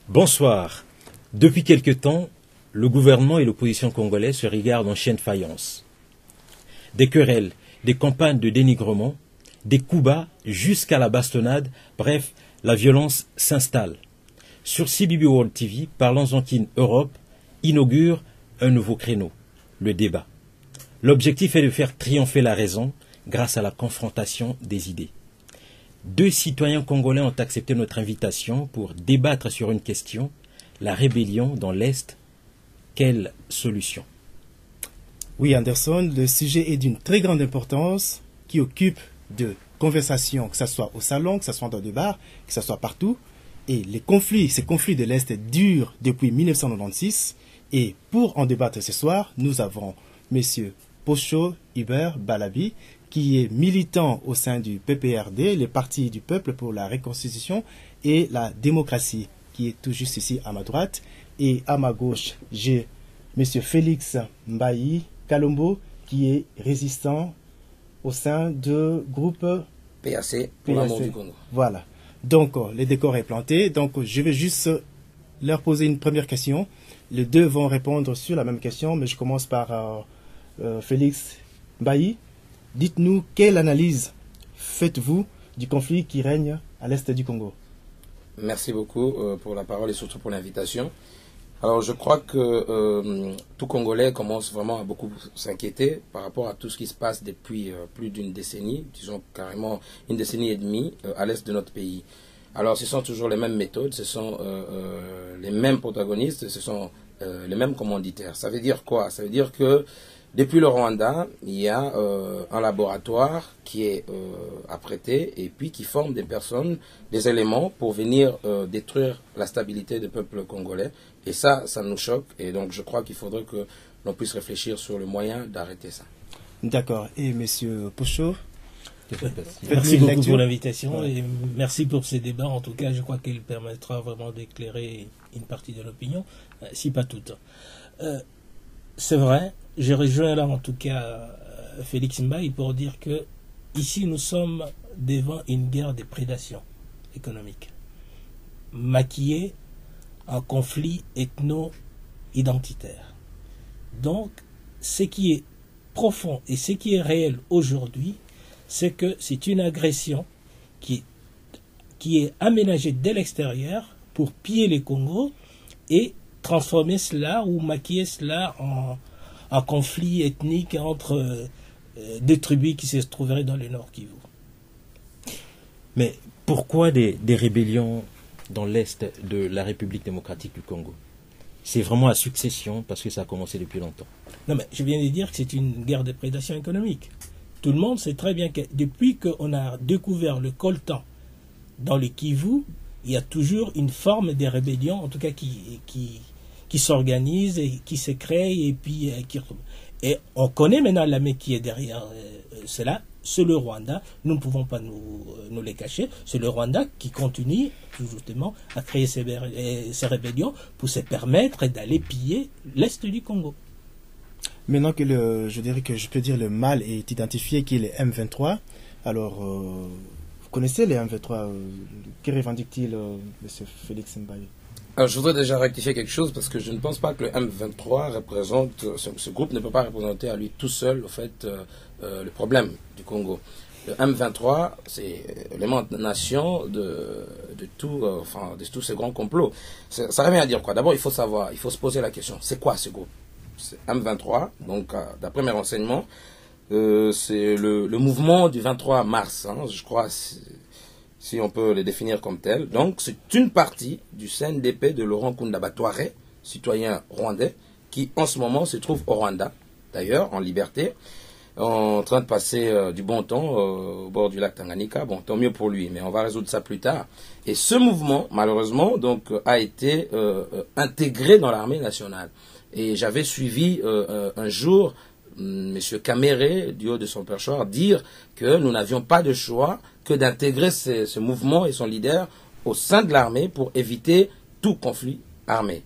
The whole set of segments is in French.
Bonsoir. Depuis quelque temps, le gouvernement et l'opposition congolais se regardent en chien de faïence. Des querelles, des campagnes de dénigrement, des coups bas jusqu'à la bastonnade, bref, la violence s'installe. Sur CBB World TV, Parlons-en Kin Europe inaugure un nouveau créneau, le débat. L'objectif est de faire triompher la raison grâce à la confrontation des idées. 2 citoyens congolais ont accepté notre invitation pour débattre sur une question, la rébellion dans l'Est. Quelle solution? Oui, Anderson, le sujet est d'une très grande importance qui occupe de conversations, que ce soit au salon, que ce soit dans des bars, que ce soit partout. Et ces conflits de l'Est durent depuis 1996. Et pour en débattre ce soir, nous avons M. Pocho Hubert Balabi, qui est militant au sein du PPRD, le Parti du Peuple pour la Réconciliation et la Démocratie, qui est tout juste ici à ma droite. Et à ma gauche, j'ai M. Félix Mbayi Kalombo, qui est résistant au sein du groupe PAC, pour l'amour du Congo. Voilà. Donc, le décor est planté. Donc, je vais juste leur poser une première question. Les deux vont répondre sur la même question, mais je commence par Félix Mbayi. Dites-nous, quelle analyse faites-vous du conflit qui règne à l'est du Congo? Merci beaucoup pour la parole et surtout pour l'invitation. Alors, je crois que tout Congolais commence vraiment à beaucoup s'inquiéter par rapport à tout ce qui se passe depuis plus d'une décennie, disons carrément une décennie et demie à l'est de notre pays. Alors, ce sont toujours les mêmes méthodes, ce sont les mêmes protagonistes, ce sont les mêmes commanditaires. Ça veut dire quoi? Ça veut dire que depuis le Rwanda, il y a un laboratoire qui est apprêté et puis qui forme des personnes, des éléments pour venir détruire la stabilité du peuple congolais. Et ça nous choque. Et donc je crois qu'il faudrait que l'on puisse réfléchir sur le moyen d'arrêter ça. D'accord. Et M. Pocho? Merci beaucoup pour l'invitation et merci pour ces débats. En tout cas, je crois qu'il permettra vraiment d'éclairer une partie de l'opinion, si pas toute. C'est vrai. Je rejoins là en tout cas Félix Mbaye pour dire que ici nous sommes devant une guerre de prédation économique, maquillée en conflit ethno-identitaire. Donc, ce qui est profond et ce qui est réel aujourd'hui, c'est que c'est une agression qui est aménagée dès l'extérieur pour piller les Congos et transformer cela ou maquiller cela en conflit ethnique entre deux tribus qui se trouveraient dans le Nord Kivu. Mais pourquoi des rébellions dans l'Est de la République démocratique du Congo? C'est vraiment à succession parce que ça a commencé depuis longtemps. Non, mais je viens de dire que c'est une guerre de prédation économique. Tout le monde sait très bien que depuis qu'on a découvert le coltan dans le Kivu, il y a toujours une forme de rébellion, en tout cas qui s'organise et qui se crée et on connaît maintenant la main qui est derrière cela, c'est le Rwanda. Nous ne pouvons pas nous les cacher. C'est le Rwanda qui continue tout justement à créer ces rébellions pour se permettre d'aller piller l'est du Congo. Maintenant que je dirais que je peux dire le mal est identifié, qui est le M23. Alors, vous connaissez les M23, que revendique-t-il, M. Félix Mbaye? Alors, je voudrais déjà rectifier quelque chose parce que je ne pense pas que le M23 représente, ce groupe ne peut pas représenter à lui tout seul, au fait, le problème du Congo. Le M23, c'est l'émanation de tous ces grands complots. Ça revient à dire quoi? D'abord, il faut savoir, il faut se poser la question, c'est quoi ce groupe? C'est M23, donc d'après mes renseignements, c'est le mouvement du 23 mars, hein, je crois, si on peut les définir comme tels. Donc, c'est une partie du CNDP de Laurent Nkunda Touareg, citoyen rwandais, qui en ce moment se trouve au Rwanda, d'ailleurs, en liberté, en train de passer du bon temps au bord du lac Tanganyika. Bon, tant mieux pour lui, mais on va résoudre ça plus tard. Et ce mouvement, malheureusement, donc, a été intégré dans l'armée nationale. Et j'avais suivi un jour M. Kamere, du haut de son perchoir, dire que nous n'avions pas de choix que d'intégrer ce mouvement et son leader au sein de l'armée pour éviter tout conflit armé.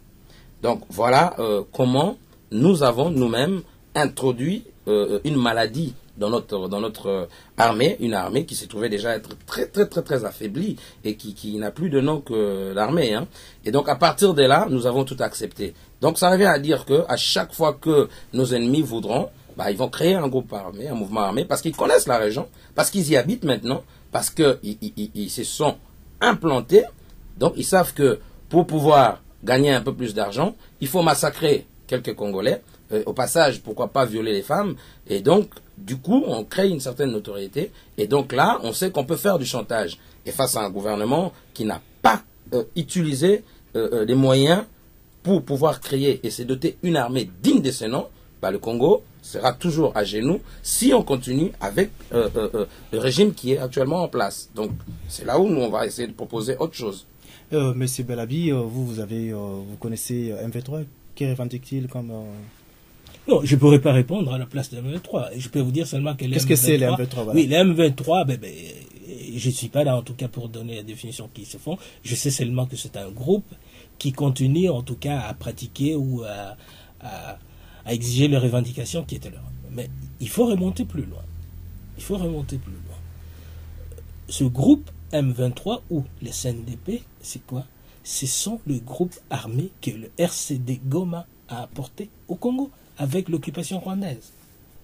Donc voilà comment nous avons nous-mêmes introduit une maladie dans notre armée, une armée qui s'est trouvée déjà être très affaiblie et qui n'a plus de nom que l'armée. Hein. Et donc à partir de là, nous avons tout accepté. Donc ça revient à dire que à chaque fois que nos ennemis voudront, ils vont créer un groupe armé, un mouvement armé, parce qu'ils connaissent la région, parce qu'ils y habitent maintenant, parce qu'ils se sont implantés. Donc ils savent que pour pouvoir gagner un peu plus d'argent, il faut massacrer quelques Congolais. Au passage, pourquoi pas violer les femmes. Et donc, du coup, on crée une certaine notoriété. Et donc là, on sait qu'on peut faire du chantage. Et face à un gouvernement qui n'a pas utilisé les moyens pour pouvoir créer et se doter une armée digne de ce nom, le Congo sera toujours à genoux si on continue avec le régime qui est actuellement en place. Donc, c'est là où nous, on va essayer de proposer autre chose. Monsieur Belabi, vous connaissez M23. Qui revendique-t-il comme... Non, je ne pourrais pas répondre à la place de M23. Je peux vous dire seulement que qu'est-ce que c'est les M23 voilà. Oui, les M23, je ne suis pas là en tout cas pour donner la définition qu'ils se font. Je sais seulement que c'est un groupe qui continue en tout cas à pratiquer ou à exiger les revendications qui étaient là. Mais il faut remonter plus loin. Ce groupe M23 ou les CNDP, c'est quoi? Ce sont les groupes armés que le RCD Goma a apporté au Congo avec l'occupation rwandaise.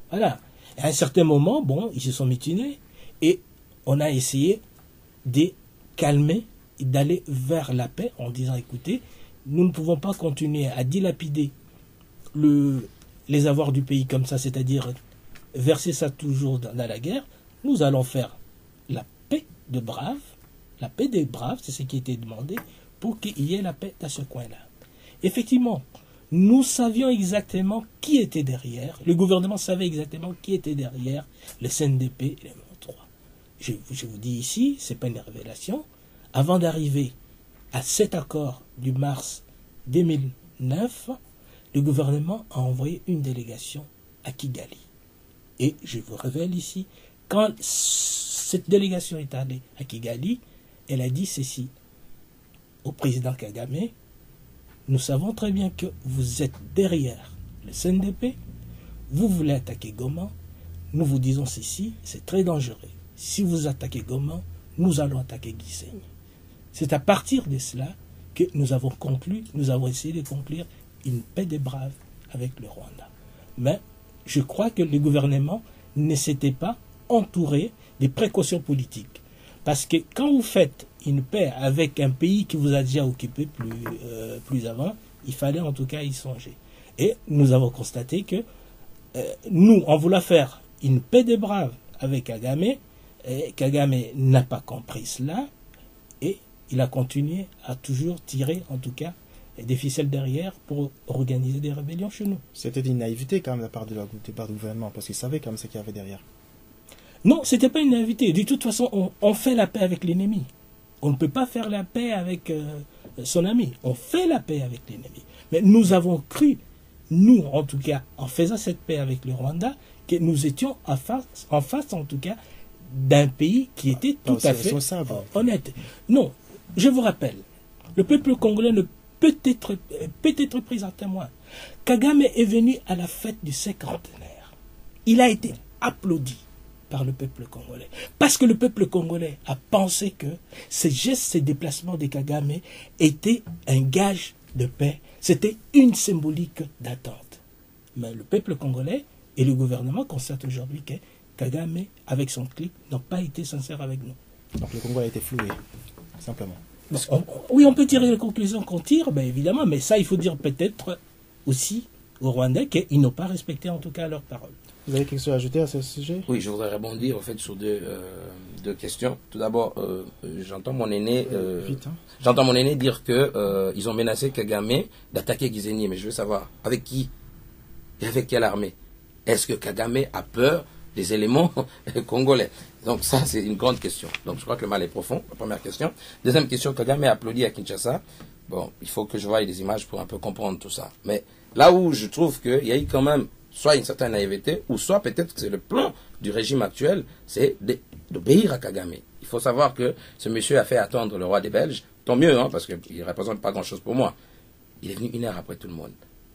Voilà. Et à un certain moment, ils se sont mutinés et on a essayé de calmer et d'aller vers la paix en disant, écoutez, nous ne pouvons pas continuer à dilapider les avoirs du pays comme ça, c'est-à-dire verser ça toujours dans la guerre. Nous allons faire la paix des braves, c'est ce qui était demandé, pour qu'il y ait la paix dans ce coin-là. Effectivement, nous savions exactement qui était derrière, le gouvernement savait exactement qui était derrière le CNDP et les M23. Je vous dis ici, ce n'est pas une révélation, avant d'arriver à cet accord du mars 2009, le gouvernement a envoyé une délégation à Kigali. Et je vous révèle ici, quand cette délégation est allée à Kigali, elle a dit ceci au président Kagame: nous savons très bien que vous êtes derrière le CNDP, vous voulez attaquer Goma, nous vous disons ceci, c'est très dangereux. Si vous attaquez Goma, nous allons attaquer Gisenyi. C'est à partir de cela que nous avons essayé de conclure une paix des braves avec le Rwanda. Mais je crois que le gouvernement ne s'était pas entouré des précautions politiques. Parce que quand vous faites une paix avec un pays qui vous a déjà occupé plus avant, il fallait en tout cas y songer. Et nous avons constaté que nous, on voulait faire une paix des braves avec Kagame, et Kagame n'a pas compris cela, et il a continué à toujours tirer, en tout cas, des ficelles derrière pour organiser des rébellions chez nous. C'était une naïveté quand même de la part du gouvernement, parce qu'il savait quand même ce qu'il y avait derrière. Non, ce n'était pas une naïveté. De toute façon, on fait la paix avec l'ennemi. On ne peut pas faire la paix avec son ami. On fait la paix avec l'ennemi. Mais nous avons cru, nous en tout cas, en faisant cette paix avec le Rwanda, que nous étions en face en tout cas, d'un pays qui était tout à fait honnête. Non, je vous rappelle, le peuple congolais ne peut être pris en témoin. Kagame est venu à la fête du cinquantenaire. Il a été applaudi par le peuple congolais. Parce que le peuple congolais a pensé que ces gestes, ces déplacements de Kagame étaient un gage de paix. C'était une symbolique d'attente. Mais le peuple congolais et le gouvernement constatent aujourd'hui que Kagame, avec son clic, n'ont pas été sincères avec nous. Donc le Congo a été floué, simplement. Oui, on peut tirer les conclusions qu'on tire, évidemment, mais ça, il faut dire peut-être aussi aux Rwandais qu'ils n'ont pas respecté en tout cas leurs paroles. Vous avez quelque chose à ajouter à ce sujet? Oui, je voudrais rebondir en fait sur deux questions. Tout d'abord, j'entends mon aîné Vite, hein. j'entends mon aîné dire que ils ont menacé Kagame d'attaquer Gisenyi, mais je veux savoir avec qui et avec quelle armée. Est-ce que Kagame a peur des éléments congolais? Donc ça, c'est une grande question. Donc je crois que le mal est profond, la première question. Deuxième question, Kagame a applaudi à Kinshasa. Bon, il faut que je voie des images pour un peu comprendre tout ça. Mais là où je trouve qu'il y a eu quand même soit une certaine naïveté, ou soit peut-être que c'est le plan du régime actuel, c'est d'obéir à Kagame. Il faut savoir que ce monsieur a fait attendre le roi des Belges, tant mieux, hein, parce qu'il ne représente pas grand-chose pour moi. Il est venu 1 heure après tout le monde,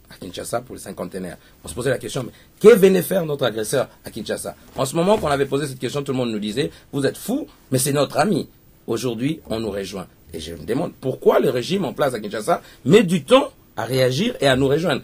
à Kinshasa pour le cinquantenaire. On se posait la question, mais que venait faire notre agresseur à Kinshasa? En ce moment qu'on avait posé cette question, tout le monde nous disait, vous êtes fous, mais c'est notre ami. Aujourd'hui, on nous rejoint. Et je me demande pourquoi le régime en place à Kinshasa met du temps à réagir et à nous rejoindre.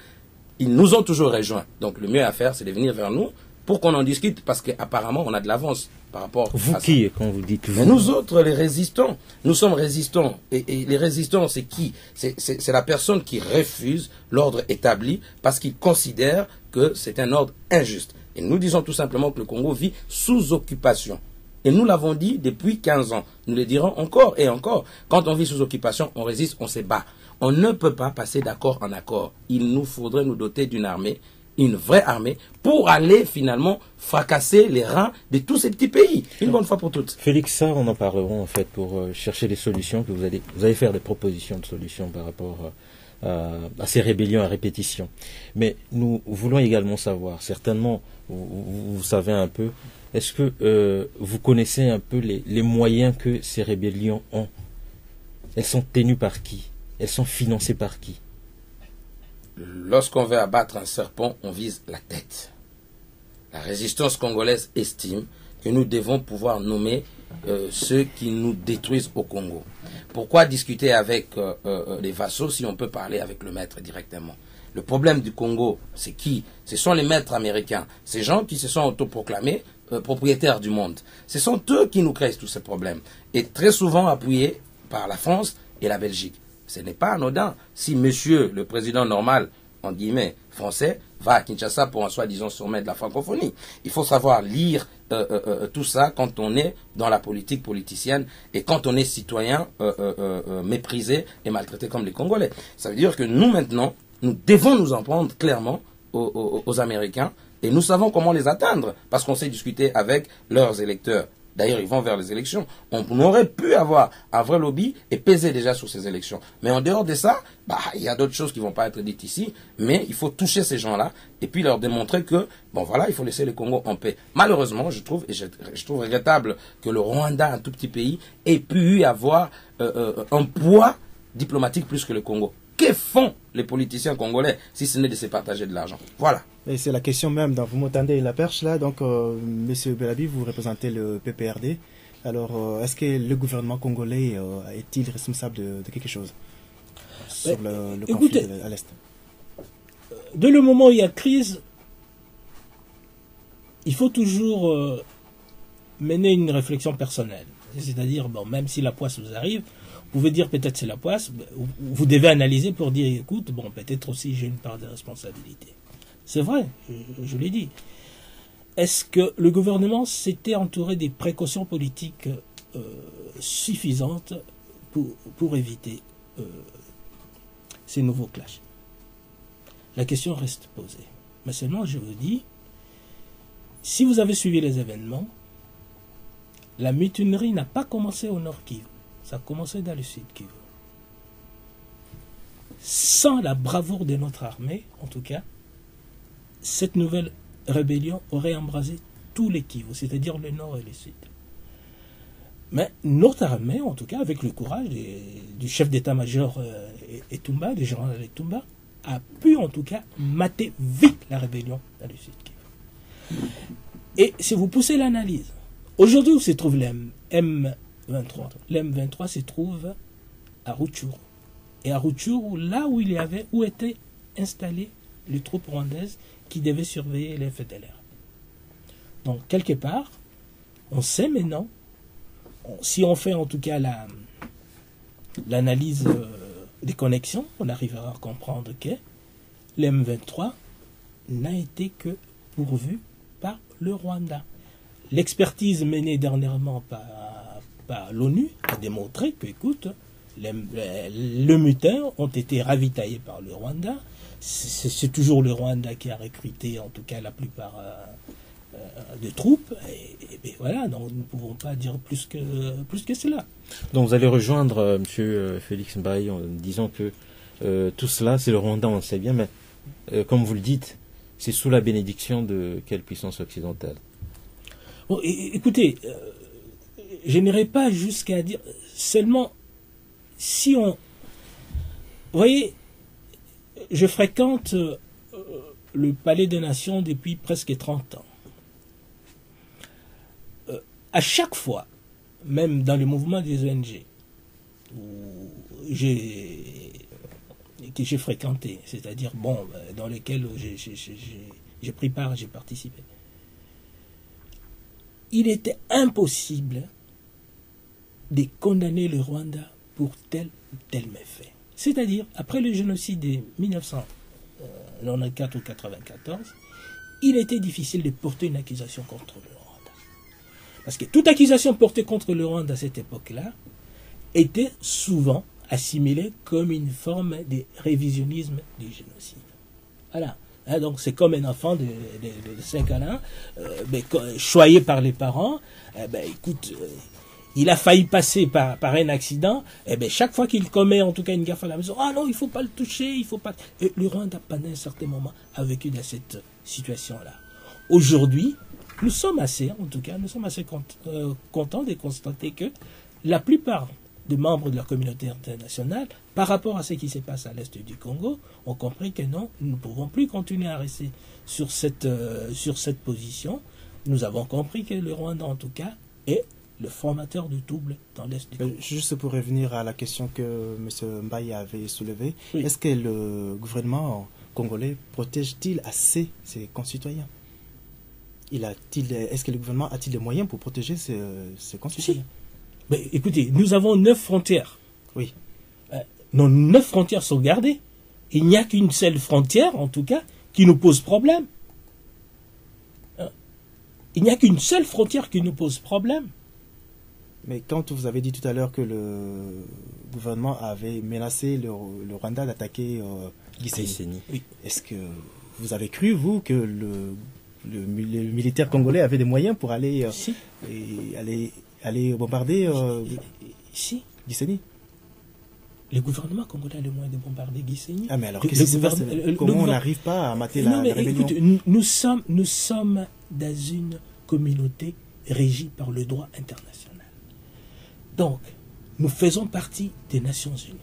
Ils nous ont toujours rejoints. Donc le mieux à faire, c'est de venir vers nous pour qu'on en discute, parce qu'apparemment, on a de l'avance par rapport Vous à qui, ça. quand vous dites vous? Mais nous autres, les résistants, nous sommes résistants. Et les résistants, c'est qui? C'est la personne qui refuse l'ordre établi parce qu'il considère que c'est un ordre injuste. Et nous disons tout simplement que le Congo vit sous occupation. Et nous l'avons dit depuis 15 ans. Nous le dirons encore et encore. Quand on vit sous occupation, on résiste, on se bat. On ne peut pas passer d'accord en accord. Il nous faudrait nous doter d'une armée, une vraie armée, pour aller finalement fracasser les reins de tous ces petits pays, une bonne fois pour toutes. Félix, ça, on en parlera en fait pour chercher des solutions, que vous allez faire des propositions de solutions par rapport à ces rébellions à répétition. Mais nous voulons également savoir, certainement, vous savez un peu, est-ce que vous connaissez un peu les moyens que ces rébellions ont? Elles sont tenues par qui? Elles sont financées par qui? Lorsqu'on veut abattre un serpent, on vise la tête. La résistance congolaise estime que nous devons pouvoir nommer ceux qui nous détruisent au Congo. Pourquoi discuter avec les vassaux si on peut parler avec le maître directement? Le problème du Congo, c'est qui? Ce sont les maîtres américains. Ces gens qui se sont autoproclamés propriétaires du monde. Ce sont eux qui nous créent tous ces problèmes. Et très souvent appuyés par la France et la Belgique. Ce n'est pas anodin si monsieur le président normal, en guillemets, français, va à Kinshasa pour un soi-disant sommet de la francophonie. Il faut savoir lire tout ça quand on est dans la politique politicienne et quand on est citoyen méprisé et maltraité comme les Congolais. Ça veut dire que nous maintenant, nous devons nous en prendre clairement aux Américains et nous savons comment les atteindre parce qu'on sait discuter avec leurs électeurs. D'ailleurs, ils vont vers les élections. On aurait pu avoir un vrai lobby et peser déjà sur ces élections. Mais en dehors de ça, il y a d'autres choses qui ne vont pas être dites ici. Mais il faut toucher ces gens-là et puis leur démontrer que, bon voilà, il faut laisser le Congo en paix. Malheureusement, je trouve regrettable que le Rwanda, un tout petit pays, ait pu avoir un poids diplomatique plus que le Congo. Que font les politiciens congolais si ce n'est de se partager de l'argent? Voilà. Et c'est la question même, donc vous m'entendez la perche là, donc Monsieur Belabi, vous représentez le PPRD. Alors, est-ce que le gouvernement congolais est-il responsable de quelque chose sur le conflit à l'Est? Dès le moment où il y a crise, il faut toujours mener une réflexion personnelle. C'est-à-dire, bon, même si la poisse vous arrive, vous pouvez dire peut-être c'est la poisse, vous devez analyser pour dire, écoute, bon, peut-être aussi j'ai une part de responsabilité. C'est vrai, je l'ai dit. Est-ce que le gouvernement s'était entouré des précautions politiques suffisantes pour éviter ces nouveaux clashs? La question reste posée. Mais seulement, je vous dis, si vous avez suivi les événements, la mutinerie n'a pas commencé au nord Kivu, ça a commencé dans le sud Kivu. Sans la bravoure de notre armée, en tout cas, cette nouvelle rébellion aurait embrasé tous les Kivu, c'est-à-dire le nord et le sud. Mais notre armée, en tout cas, avec le courage du chef d'état-major Etumba, du général Etumba, a pu en tout cas mater vite la rébellion dans le sud Kivu. Et si vous poussez l'analyse, aujourd'hui où se trouve l'M23? L'M23 se trouve à Rutshuru. Et à Rutshuru, là où étaient installées les troupes rwandaises qui devaient surveiller les FDLR. Donc, quelque part, on sait maintenant, si on fait en tout cas l'analyse des connexions, on arrivera à comprendre que l'M23 n'a été que pourvu le Rwanda. L'expertise menée dernièrement par l'ONU a démontré que, écoute, le mutin ont été ravitaillés par le Rwanda. C'est toujours le Rwanda qui a recruté, en tout cas, la plupart de troupes. Et voilà, donc nous ne pouvons pas dire plus que cela. Donc vous allez rejoindre M. Félix Mbaye en disant que tout cela, c'est le Rwanda, on le sait bien, mais comme vous le dites, c'est sous la bénédiction de quelle puissance occidentale? Bon, écoutez, je n'irai pas jusqu'à dire seulement si on... Vous voyez, je fréquente le Palais des Nations depuis presque 30 ans. À chaque fois, même dans le mouvement des ONG, que j'ai fréquenté, c'est-à-dire dans lesquels j'ai pris part, j'ai participé, il était impossible de condamner le Rwanda pour tel ou tel méfait. C'est-à-dire, après le génocide de 1994 ou 1994, il était difficile de porter une accusation contre le Rwanda. Parce que toute accusation portée contre le Rwanda à cette époque-là était souvent assimilée comme une forme de révisionnisme du génocide. Voilà. Donc c'est comme un enfant de 5 ans, choyé par les parents. Écoute, il a failli passer par un accident. Chaque fois qu'il commet en tout cas une gaffe à la maison, ah non, il ne faut pas le toucher, il faut pas. Et le Rwanda, pendant un certain moment, a vécu dans cette situation-là. Aujourd'hui, nous sommes assez contents de constater que la plupart des membres de la communauté internationale, par rapport à ce qui se passe à l'est du Congo, ont compris que non, nous ne pouvons plus continuer à rester sur cette position. Nous avons compris que le Rwanda, en tout cas, est le formateur du trouble dans l'est du Congo. Juste pour revenir à la question que M. Mbaye avait soulevée, oui. Est-ce que le gouvernement congolais protège-t-il assez ses concitoyens? Est-ce que le gouvernement a-t-il les moyens pour protéger ses concitoyens? Écoutez, nous avons 9 frontières. Oui. Nos 9 frontières sont gardées. Il n'y a qu'une seule frontière, en tout cas, qui nous pose problème. Il n'y a qu'une seule frontière qui nous pose problème. Mais quand vous avez dit tout à l'heure que le gouvernement avait menacé le Rwanda d'attaquer Gisenyi, Oui. Est-ce que vous avez cru, vous, que le militaire congolais avait des moyens pour aller bombarder Gisenyi? Le gouvernement congolais a le moyen de bombarder Gisenyi. Ah, mais alors, qu'est-ce qui se passe? Comment on n'arrive pas à mater la rébellion? Écoute, nous sommes dans une communauté régie par le droit international. Donc, nous faisons partie des Nations Unies.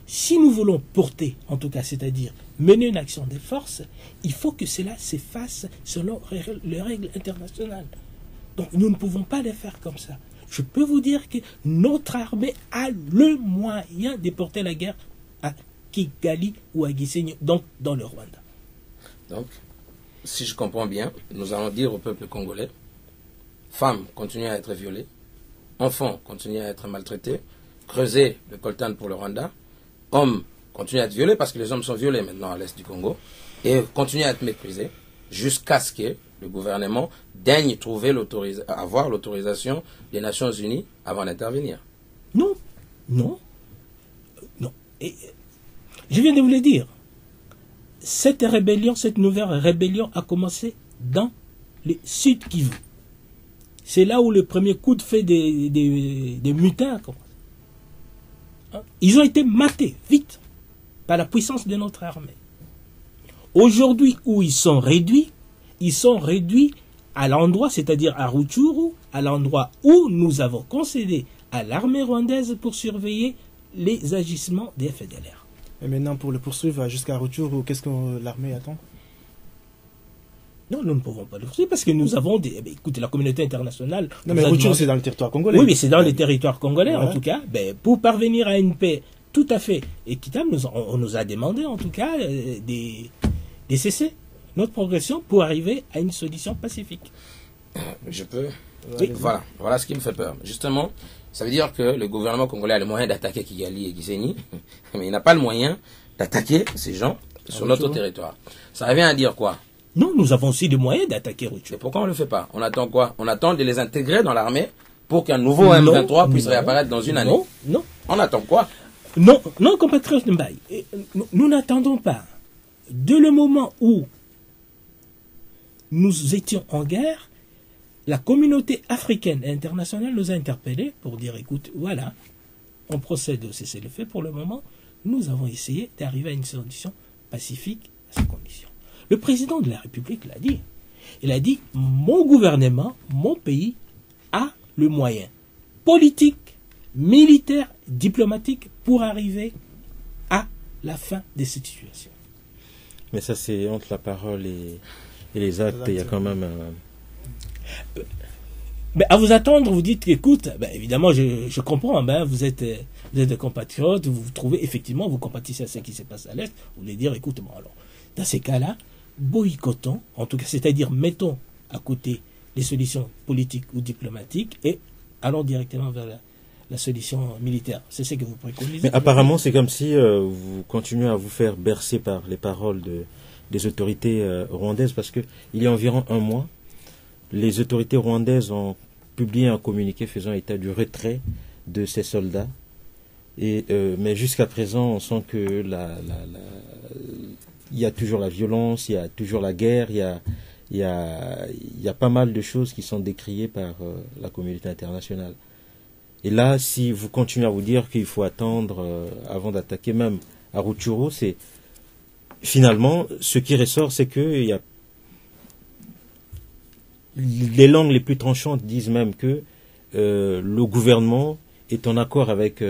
Si nous voulons porter, en tout cas, c'est-à-dire mener une action de force, il faut que cela se fasse selon les règles internationales. Donc, nous ne pouvons pas les faire comme ça. Je peux vous dire que notre armée a le moyen de porter la guerre à Kigali ou à Gisenyi, donc dans le Rwanda. Donc, si je comprends bien, nous allons dire au peuple congolais, femmes continuent à être violées, enfants continuent à être maltraités, creuser le coltan pour le Rwanda, hommes continuent à être violés parce que les hommes sont violés maintenant à l'est du Congo, et continuent à être méprisés jusqu'à ce que le gouvernement daigne avoir l'autorisation des Nations Unies avant d'intervenir. Non. Et, je viens de vous le dire. Cette nouvelle rébellion a commencé dans le Sud Kivu. C'est là où le premier coup de feu des mutins a commencé. Ils ont été matés vite par la puissance de notre armée. Aujourd'hui où ils sont réduits à l'endroit, c'est-à-dire à Rutshuru, à l'endroit où nous avons concédé à l'armée rwandaise pour surveiller les agissements des FDLR. Et maintenant, pour le poursuivre jusqu'à Rutshuru, qu'est-ce que l'armée attend? Non, nous ne pouvons pas le poursuivre parce que nous avons écoutez, la communauté internationale... Non, mais Rutshuru, c'est dans le territoire congolais. Oui, mais c'est dans les territoires congolais, voilà. En tout cas. Pour parvenir à une paix tout à fait équitable, on nous a demandé, en tout cas, de cesser notre progression pour arriver à une solution pacifique. Je peux? Oui. Voilà ce qui me fait peur. Justement, ça veut dire que le gouvernement congolais a le moyen d'attaquer Kigali et Gisenyi, mais il n'a pas le moyen d'attaquer ces gens sur notre territoire. Ça revient à dire quoi? Non, nous avons aussi des moyens d'attaquer Et Rutshuru. pourquoi on ne le fait pas? On attend quoi? On attend de les intégrer dans l'armée pour qu'un nouveau M23 puisse réapparaître dans une année. Non, On attend quoi? non, compatriotes Mbaye. Nous n'attendons pas. Dès le moment où nous étions en guerre, la communauté africaine et internationale nous a interpellés pour dire, écoute, voilà, on procède au cessez-le-feu pour le moment. Nous avons essayé d'arriver à une solution pacifique à ces conditions. Le président de la République l'a dit. Il a dit, mon gouvernement, mon pays a le moyen politique, militaire, diplomatique pour arriver à la fin de cette situation. Mais ça, c'est entre la parole et les actes. Il y a quand même Ben, à vous attendre, vous dites qu'écoute, ben, évidemment, je comprends, ben, vous êtes des compatriotes, vous trouvez, effectivement, vous compatissez à ce qui se passe à l'Est, vous voulez dire, écoute, bon, alors, dans ces cas-là, boycottons, en tout cas, c'est-à-dire mettons à côté les solutions politiques ou diplomatiques et allons directement vers la solution militaire. C'est ce que vous préconisez. Mais apparemment, c'est comme si vous continuez à vous faire bercer par les paroles des autorités rwandaises, parce que il y a environ un mois, les autorités rwandaises ont publié un communiqué faisant état du retrait de ces soldats. Mais jusqu'à présent, on sent que il y a toujours la violence, il y a toujours la guerre, il y a pas mal de choses qui sont décriées par la communauté internationale. Et là, si vous continuez à vous dire qu'il faut attendre avant d'attaquer même à Rutshuru, c'est finalement ce qui ressort, c'est que il y a les langues les plus tranchantes disent même que le gouvernement est en accord avec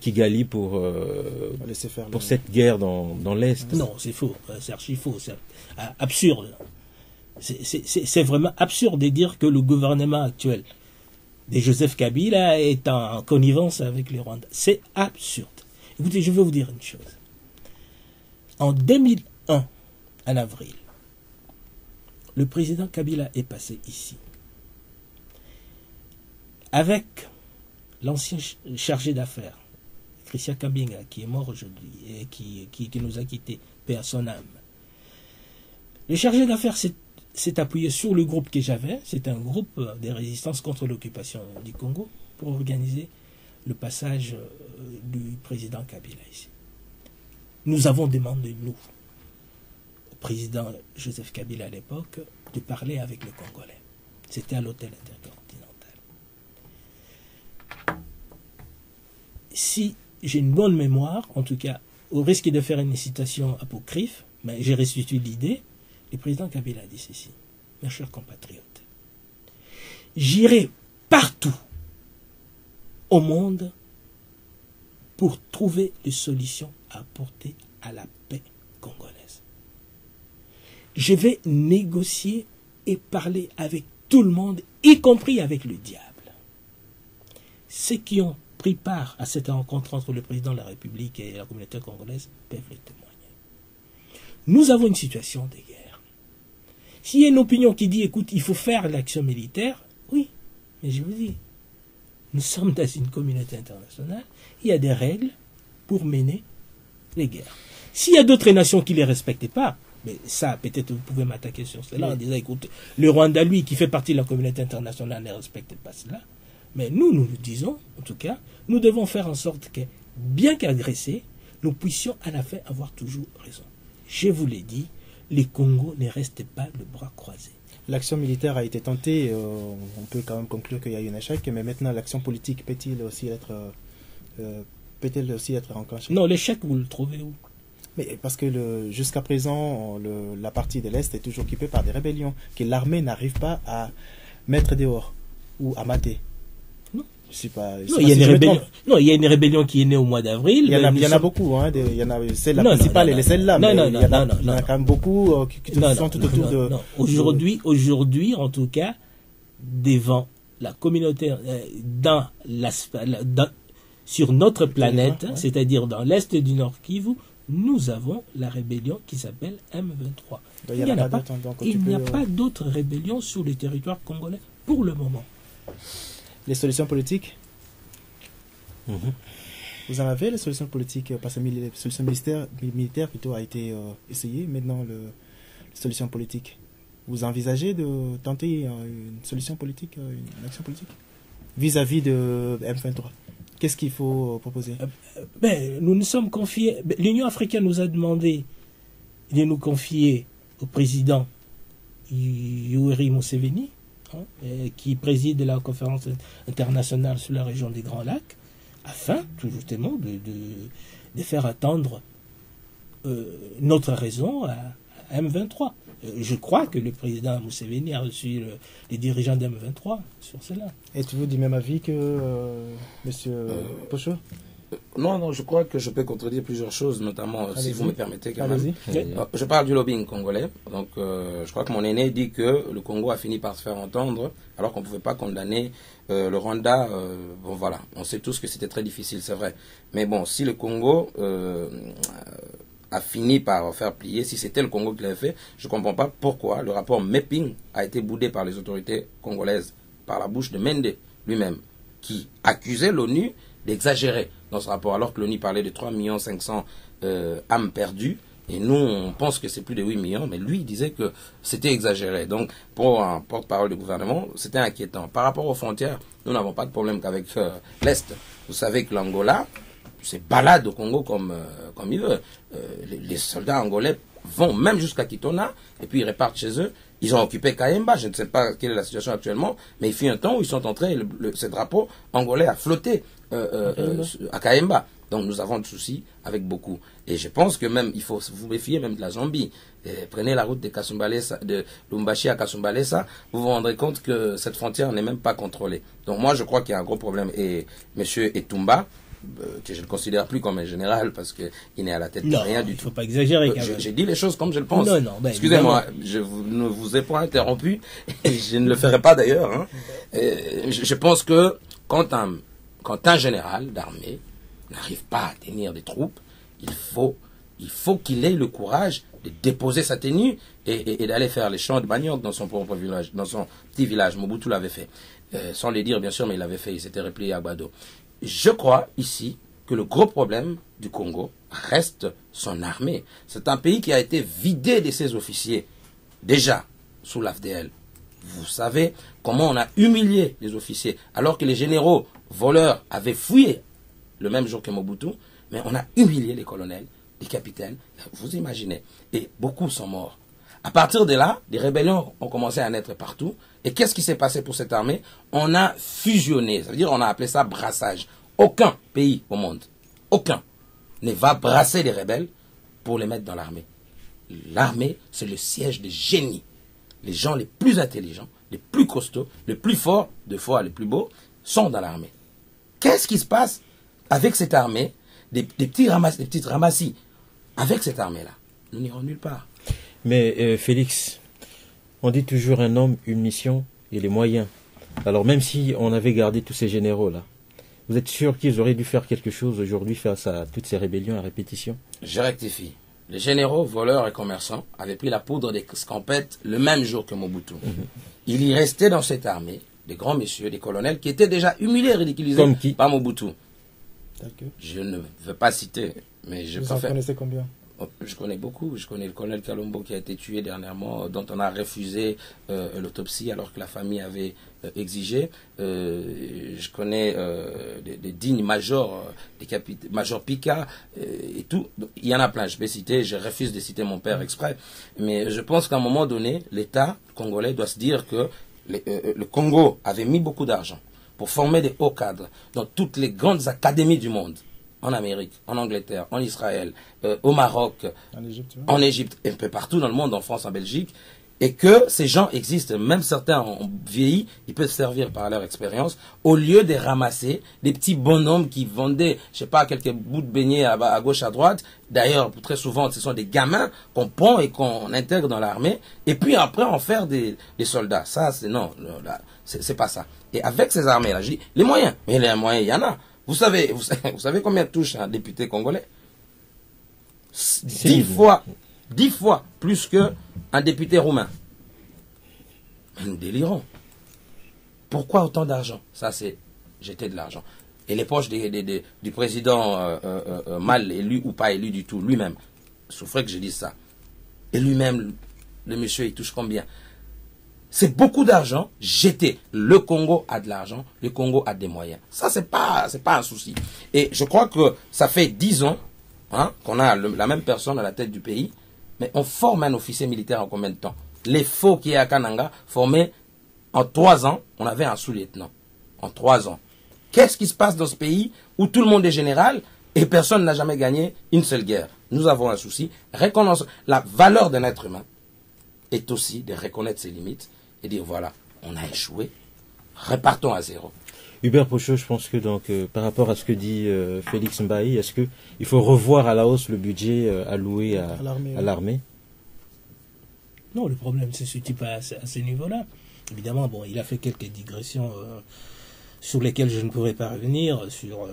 Kigali pour cette guerre dans l'Est. Non, c'est faux, c'est archi faux, c'est absurde. C'est vraiment absurde de dire que le gouvernement actuel de Joseph Kabila est en connivence avec les Rwandais. C'est absurde. Écoutez, je vais vous dire une chose. En 2001, en avril, le président Kabila est passé ici avec l'ancien chargé d'affaires, Christian Kambinga, qui est mort aujourd'hui et qui nous a quittés, paix à son âme. Le chargé d'affaires s'est appuyé sur le groupe que j'avais, c'est un groupe de résistance contre l'occupation du Congo, pour organiser le passage du président Kabila ici. Nous avons demandé, nous, au président Joseph Kabila à l'époque, de parler avec le Congolais. C'était à l'hôtel intercontinental. Si j'ai une bonne mémoire, en tout cas, au risque de faire une citation apocryphe, mais j'ai restitué l'idée, le président Kabila a dit ceci: mes chers compatriotes, j'irai partout au monde pour trouver des solutions à apporter à la paix congolaise. Je vais négocier et parler avec tout le monde, y compris avec le diable. Ceux qui ont pris part à cette rencontre entre le président de la République et la communauté congolaise peuvent le témoigner. Nous avons une situation de guerre. S'il y a une opinion qui dit, écoute, il faut faire l'action militaire, oui, mais je vous dis, nous sommes dans une communauté internationale, il y a des règles pour mener les guerres. S'il y a d'autres nations qui ne les respectent pas, mais ça, peut-être vous pouvez m'attaquer sur cela en disant, écoute, le Rwanda, lui, qui fait partie de la communauté internationale, ne respecte pas cela. Mais nous disons, en tout cas, nous devons faire en sorte que, bien qu'agressés, nous puissions à la fin avoir toujours raison. Je vous l'ai dit, les Congos ne restent pas le bras croisé. L'action militaire a été tentée, on peut quand même conclure qu'il y a eu un échec, mais maintenant l'action politique peut-il aussi être enclenchée? Non, l'échec, vous le trouvez où? Mais parce que jusqu'à présent, la partie de l'Est est toujours occupée par des rébellions que l'armée n'arrive pas à mettre dehors ou à mater. Non. Je sais pas. Non, il y a une rébellion qui est née au mois d'avril. Il y en a beaucoup. C'est la principale, elle est celle-là. Mais il y en a quand même beaucoup qui sont tout autour de. Aujourd'hui, en tout cas, devant la communauté, sur notre planète, ouais. C'est-à-dire dans l'est du Nord Kivu, nous avons la rébellion qui s'appelle M23. Il n'y a pas d'autres rébellions sur le territoire congolais pour le moment. Les solutions politiques, Vous en avez les solutions politiques, parce que les solutions militaires plutôt a été essayées. Maintenant, le solution politique? Vous envisagez de tenter une solution politique, une action politique vis-à-vis de M23? Qu'est-ce qu'il faut proposer? Nous nous sommes confiés. L'Union africaine nous a demandé de nous confier au président Yoweri Museveni, qui préside la conférence internationale sur la région des Grands Lacs, afin tout justement de faire attendre notre raison à M23. Je crois que le président Museveni a reçu les dirigeants d'M23 sur cela. Êtes-vous du même avis que M. Pochot? Non, je crois que je peux contredire plusieurs choses, notamment, si vous me permettez, quand même. Allez-y. Je parle du lobbying congolais. Donc, je crois que mon aîné dit que le Congo a fini par se faire entendre, alors qu'on ne pouvait pas condamner le Rwanda. Bon, voilà, on sait tous que c'était très difficile, c'est vrai. Mais bon, si le Congo a fini par faire plier, si c'était le Congo qui l'avait fait, je ne comprends pas pourquoi le rapport Mapping a été boudé par les autorités congolaises, par la bouche de Mende lui-même, qui accusait l'ONU d'exagérer dans ce rapport, alors que l'ONU parlait de 3 500 000 âmes perdues, et nous, on pense que c'est plus de 8 millions, mais lui, il disait que c'était exagéré. Donc, pour un porte-parole du gouvernement, c'était inquiétant. Par rapport aux frontières, nous n'avons pas de problème qu'avec l'Est. Vous savez que l'Angola se balade au Congo comme il veut. Les soldats angolais vont même jusqu'à Kitona, et puis ils repartent chez eux. Ils ont occupé Kayemba, je ne sais pas quelle est la situation actuellement, mais il fut un temps où ils sont entrés, ce drapeau angolais a flotté à Kayemba. Donc nous avons de soucis avec beaucoup. Et je pense que même, il faut vous méfier même de la Zambie. Prenez la route de Lumbashi à Kasumbalesa, vous vous rendrez compte que cette frontière n'est même pas contrôlée. Donc moi je crois qu'il y a un gros problème. Et M. Etumba, que je ne considère plus comme un général parce qu'il n'est à la tête de rien du tout. Il ne faut pas exagérer. J'ai dit les choses comme je le pense. Excusez-moi, je ne vous ai pas interrompu, et je ne le ferai pas d'ailleurs. Hein. Je pense que quand un général d'armée n'arrive pas à tenir des troupes, il faut qu'il ait le courage de déposer sa tenue et d'aller faire les champs de manioc dans son propre village, dans son petit village. Mobutu l'avait fait. Sans le dire bien sûr, mais il l'avait fait, il s'était replié à Gbado. Je crois ici que le gros problème du Congo reste son armée. C'est un pays qui a été vidé de ses officiers, déjà sous l'AFDL. Vous savez comment on a humilié les officiers, alors que les généraux voleurs avaient fouillé le même jour que Mobutu, mais on a humilié les colonels, les capitaines, vous imaginez. Et beaucoup sont morts. À partir de là, des rébellions ont commencé à naître partout. Et qu'est-ce qui s'est passé pour cette armée? On a fusionné, ça veut dire on a appelé ça brassage. Aucun pays au monde, aucun, ne va brasser les rebelles pour les mettre dans l'armée. L'armée, c'est le siège des génies. Les gens les plus intelligents, les plus costauds, les plus forts, de fois les plus beaux, sont dans l'armée. Qu'est-ce qui se passe avec cette armée, des petites ramassis? Avec cette armée-là, nous n'irons nulle part. Mais Félix, on dit toujours un homme, une mission et les moyens. Alors même si on avait gardé tous ces généraux-là, vous êtes sûr qu'ils auraient dû faire quelque chose aujourd'hui face à toutes ces rébellions à répétition? Je rectifie. Les généraux, voleurs et commerçants avaient pris la poudre des scampettes le même jour que Mobutu. Il y restait dans cette armée des grands messieurs, des colonels qui étaient déjà humiliés et ridiculisés par Mobutu. Je ne veux pas citer, mais je Vous en connaissez combien? Je connais beaucoup. Je connais le colonel Kalombo qui a été tué dernièrement, dont on a refusé l'autopsie alors que la famille avait exigé. Je connais des dignes majors, major Pika et tout. Il y en a plein. Je vais citer. Je refuse de citer mon père exprès. Mais je pense qu'à un moment donné, l'État congolais doit se dire que le Congo avait mis beaucoup d'argent pour former des hauts cadres dans toutes les grandes académies du monde. En Amérique, en Angleterre, en Israël, au Maroc, en Égypte, et un peu partout dans le monde, en France, en Belgique, et que ces gens existent, même certains ont vieilli, ils peuvent servir par leur expérience, au lieu de ramasser des petits bonhommes qui vendaient, je sais pas, quelques bouts de beignets à gauche, à droite. D'ailleurs, très souvent, ce sont des gamins qu'on prend et qu'on intègre dans l'armée, et puis après, en faire des soldats. Ça, c'est non, c'est pas ça. Et avec ces armées-là, je dis, les moyens, mais les moyens, il y en a. Vous savez combien touche un député congolais? 10 fois plus qu'un député roumain. Mais nous délirons. Pourquoi autant d'argent? Ça, c'est jeter de l'argent. Et les poches du président mal élu ou pas élu du tout, lui-même, souffrait que je dise ça. Et lui-même le monsieur, il touche combien? C'est beaucoup d'argent jeté. Le Congo a de l'argent, le Congo a des moyens. Ça, c'est pas un souci. Et je crois que ça fait 10 ans hein, qu'on a la même personne à la tête du pays, mais on forme un officier militaire en combien de temps? Les faux qui est à Kananga, formés en 3 ans, on avait un sous-lieutenant. En 3 ans. Qu'est-ce qui se passe dans ce pays où tout le monde est général et personne n'a jamais gagné une seule guerre? Nous avons un souci. Reconnaissons la valeur d'un être humain est aussi de reconnaître ses limites et dire voilà, on a échoué, repartons à zéro. Hubert Pochot, je pense que donc par rapport à ce que dit Félix Mbaye, est-ce que il faut revoir à la hausse le budget alloué à l'armée? Non, le problème se situe pas à ce niveau-là. Évidemment, bon, il a fait quelques digressions sur lesquelles je ne pourrais pas revenir, sur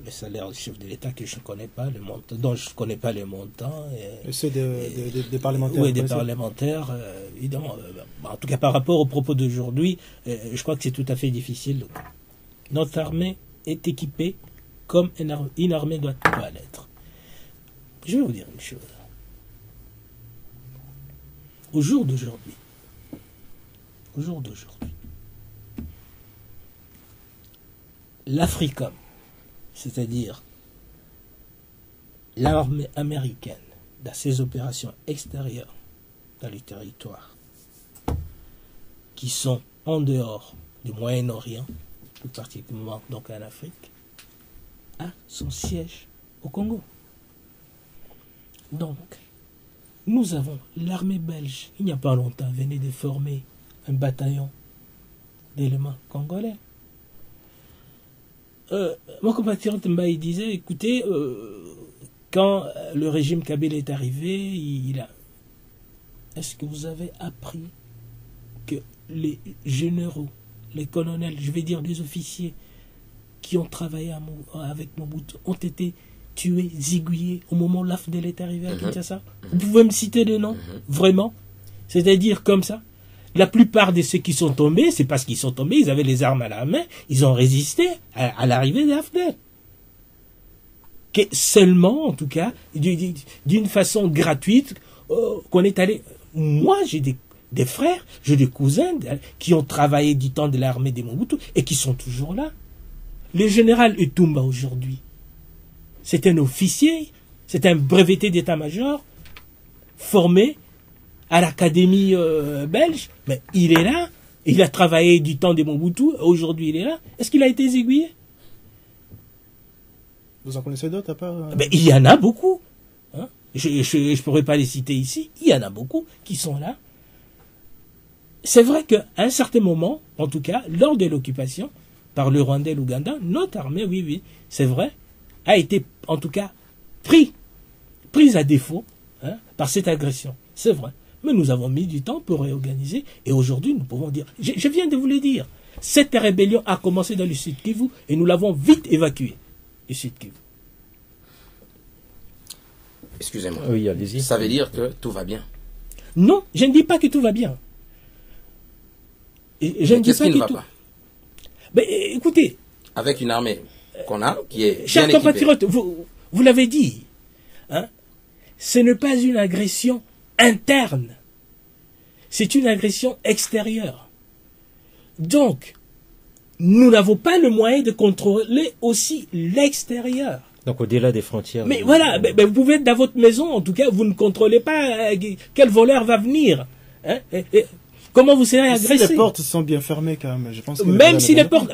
le salaire du chef de l'État que je ne connais pas, le montant, dont je ne connais pas les montants. Et ceux des parlementaires. Oui, des parlementaires, évidemment. En tout cas, par rapport aux propos d'aujourd'hui, je crois que c'est tout à fait difficile. Notre armée est équipée comme une armée doit l'être. Je vais vous dire une chose. Au jour d'aujourd'hui, l'Africom, c'est-à-dire l'armée américaine dans ses opérations extérieures dans le territoire, qui sont en dehors du Moyen-Orient, plus particulièrement donc en Afrique, a son siège au Congo. Donc, nous avons l'armée belge, il n'y a pas longtemps, venait de former un bataillon d'éléments congolais. Mon compatriote Mbaye disait, écoutez, quand le régime Kabila est arrivé, est-ce que vous avez appris que les généraux, les colonels, je vais dire les officiers qui ont travaillé avec Mobutu ont été tués, zigouillés au moment où l'AFDEL est arrivé à Kinshasa? Vous pouvez me citer des noms? Vraiment? C'est-à-dire comme ça? La plupart de ceux qui sont tombés, c'est parce qu'ils sont tombés, ils avaient les armes à la main, ils ont résisté à l'arrivée de l'AFDEL. Seulement, en tout cas, d'une façon gratuite, qu'on est allé... Moi, j'ai des frères, j'ai des cousins qui ont travaillé du temps de l'armée des Mobutu et qui sont toujours là. Le général Etumba aujourd'hui, c'est un officier, c'est un breveté d'état-major formé à l'académie belge, mais il est là, il a travaillé du temps de Mobutu, aujourd'hui il est là. Est-ce qu'il a été aiguillé? Vous en connaissez d'autres à part Il y en a beaucoup. Hein? Je ne pourrais pas les citer ici. Il y en a beaucoup qui sont là. C'est vrai qu'à un certain moment, en tout cas, lors de l'occupation par le Rwanda et l'Ouganda, notre armée, oui, c'est vrai, a été en tout cas prise à défaut par cette agression. C'est vrai. Mais nous avons mis du temps pour réorganiser et aujourd'hui nous pouvons dire, je viens de vous le dire, cette rébellion a commencé dans le Sud Kivu et nous l'avons vite évacuée du Sud Kivu. Excusez-moi. Oui, allez-y. Ça veut dire que tout va bien? Non, je ne dis pas que tout va bien. Qu'est-ce qui ne va pas? Mais écoutez. Avec une armée qu'on a, qui est chers bien équipée. compatriotes, vous l'avez dit, hein, ce n'est pas une agression interne, c'est une agression extérieure. Donc, nous n'avons pas le moyen de contrôler aussi l'extérieur. Donc au-delà des frontières. Mais voilà, vous pouvez être dans votre maison, en tout cas, vous ne contrôlez pas quel voleur va venir. Hein, comment vous serez agressé? Si les portes sont bien fermées quand même, je pense que même si les portes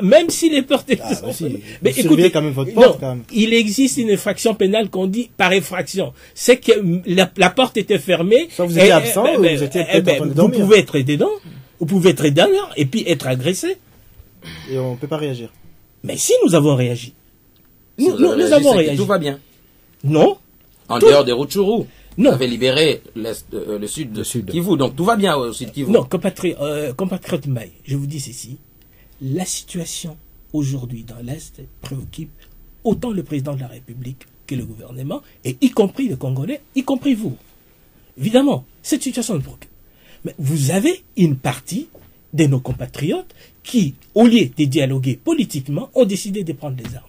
mais écoutez, quand même votre porte, quand même. Il existe une infraction pénale qu'on dit par effraction. C'est que la porte était fermée. Soit vous étiez absent ou vous étiez peut-être en train de dormir. Vous pouvez être dedans, et puis être agressé. Et on ne peut pas réagir. Mais si nous avons réagi. Nous avons réagi. Tout va bien. Non. En dehors des Rutshuru. Non. Vous avez libéré le sud de Kivu, donc tout va bien au sud Kivu. Non, compatriote Mbaye, je vous dis ceci. La situation aujourd'hui dans l'Est préoccupe autant le président de la République que le gouvernement, et y compris les Congolais, y compris vous. Évidemment, cette situation nous préoccupe. Mais vous avez une partie de nos compatriotes qui, au lieu de dialoguer politiquement, ont décidé de prendre les armes.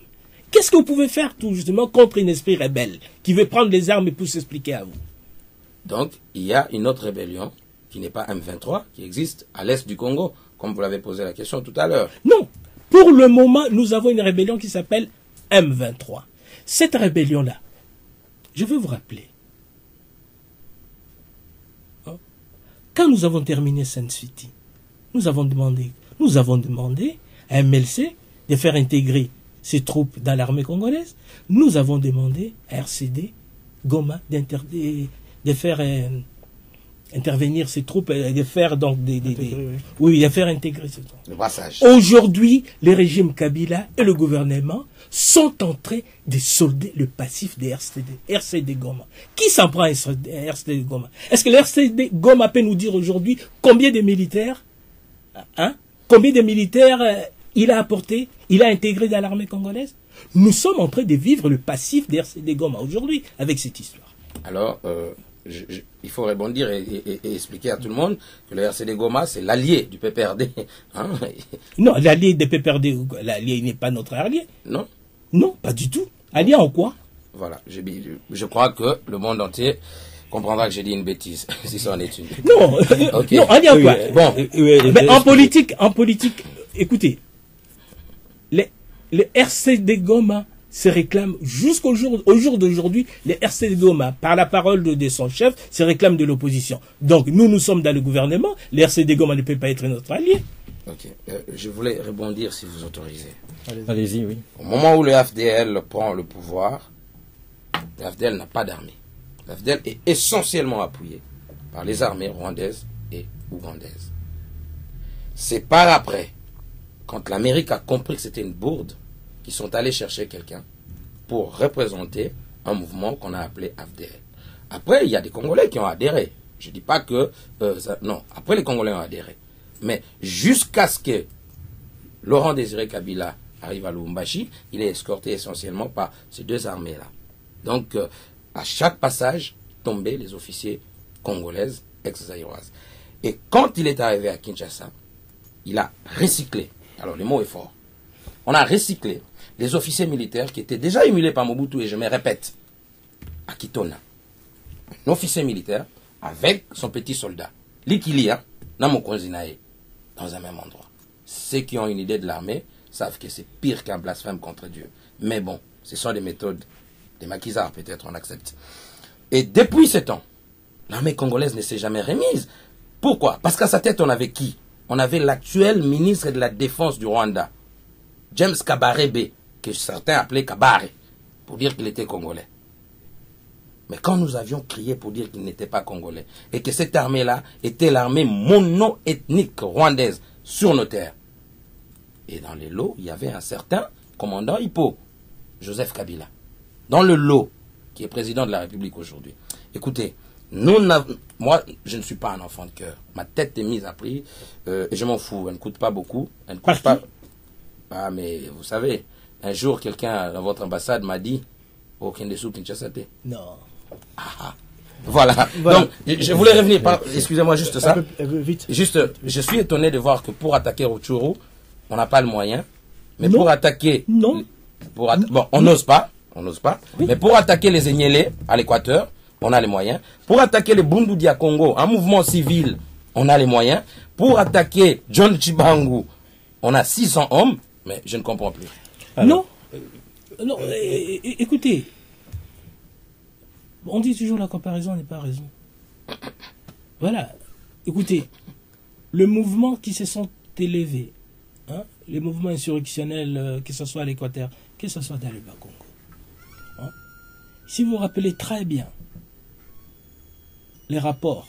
Qu'est-ce que vous pouvez faire tout justement contre un esprit rebelle qui veut prendre les armes pour s'expliquer à vous? Donc, il y a une autre rébellion qui n'est pas M23, qui existe à l'est du Congo, comme vous l'avez posé la question tout à l'heure. Non. Pour le moment, nous avons une rébellion qui s'appelle M23. Cette rébellion-là, je veux vous rappeler, quand nous avons terminé Sun City, nous avons demandé à MLC de faire intégrer ses troupes dans l'armée congolaise. Nous avons demandé à RCD Goma de faire intervenir ces troupes et de faire donc oui, de faire intégrer ces troupes. Le passage. Aujourd'hui, le régime Kabila et le gouvernement sont en train de solder le passif des RCD Goma. Qui s'en prend à RCD Goma? Est-ce que le RCD Goma peut nous dire aujourd'hui combien de militaires, combien de militaires il a apporté, il a intégré dans l'armée congolaise? Nous sommes en train de vivre le passif des RCD Goma aujourd'hui avec cette histoire. Alors, il faut rebondir et expliquer à tout le monde que le RCD Goma, c'est l'allié du PPRD. Hein? Non, l'allié des PPRD, l'allié n'est pas notre allié. Non? Non, pas du tout. Allié en quoi? Voilà, je crois que le monde entier comprendra que j'ai dit une bêtise, si ça en est une. Non, okay. Non, allié en quoi? Bon. Mais en politique, écoutez, les RCD Goma se réclament jusqu'au jour d'aujourd'hui, les RCD Goma, par la parole de son chef, se réclament de l'opposition. Donc, nous sommes dans le gouvernement, les RCD Goma ne peut pas être notre allié. Ok, je voulais rebondir si vous autorisez. Allez-y, oui. Au moment où le FDL prend le pouvoir, le FDL n'a pas d'armée. Le FDL est essentiellement appuyé par les armées rwandaises et ougandaises. C'est par après, quand l'Amérique a compris que c'était une bourde, qu'ils sont allés chercher quelqu'un pour représenter un mouvement qu'on a appelé FDL. Après, il y a des Congolais qui ont adhéré. Je ne dis pas que... non, après les Congolais ont adhéré. Mais jusqu'à ce que Laurent Désiré Kabila arrive à Lubumbashi, il est escorté essentiellement par ces deux armées-là. Donc, à chaque passage, tombaient les officiers congolaises ex-zaïroises. Et quand il est arrivé à Kinshasa, il a recyclé. Alors, le mot est fort. On a recyclé les officiers militaires qui étaient déjà émulés par Mobutu, et je me répète, à Kitona. Un officier militaire avec son petit soldat. Likilia, Namokonzinae, dans un même endroit. Ceux qui ont une idée de l'armée savent que c'est pire qu'un blasphème contre Dieu. Mais bon, ce sont des méthodes, des maquisards peut-être, on accepte. Et depuis ce temps, l'armée congolaise ne s'est jamais remise. Pourquoi? Parce qu'à sa tête, on avait qui? On avait l'actuel ministre de la Défense du Rwanda, James Kabarebe, que certains appelaient Kabare, pour dire qu'il était congolais. Mais quand nous avions crié pour dire qu'il n'était pas congolais, et que cette armée-là était l'armée mono-ethnique rwandaise sur nos terres, et dans les lots, il y avait un certain commandant Hippo, Joseph Kabila, dans le lot, qui est président de la République aujourd'hui. Écoutez, moi, je ne suis pas un enfant de cœur. Ma tête est mise à prix, et je m'en fous. Elle ne coûte pas beaucoup. Elle ne coûte pas... Ah, mais vous savez, un jour, quelqu'un dans votre ambassade m'a dit, aucun dessous Kinshasa. Non. Ah, voilà. Donc, je voulais revenir par... Excusez-moi, juste ça. Vite. Juste, je suis étonné de voir que pour attaquer Rutshuru, on n'a pas le moyen. Mais non. Pour attaquer... Non. Bon, on n'ose pas. On n'ose pas. Oui. Mais pour attaquer les Enyélé à l'Équateur, on a les moyens. Pour attaquer les Bundu à Congo, un mouvement civil, on a les moyens. Pour attaquer John Chibangu, on a 600 hommes, mais je ne comprends plus. Alors. Non, écoutez, on dit toujours la comparaison n'est pas raison. Voilà, écoutez, le mouvement qui se sont élevés, les mouvements insurrectionnels, que ce soit à l'Équateur, que ce soit dans le Bas-Congo, si vous vous rappelez très bien les rapports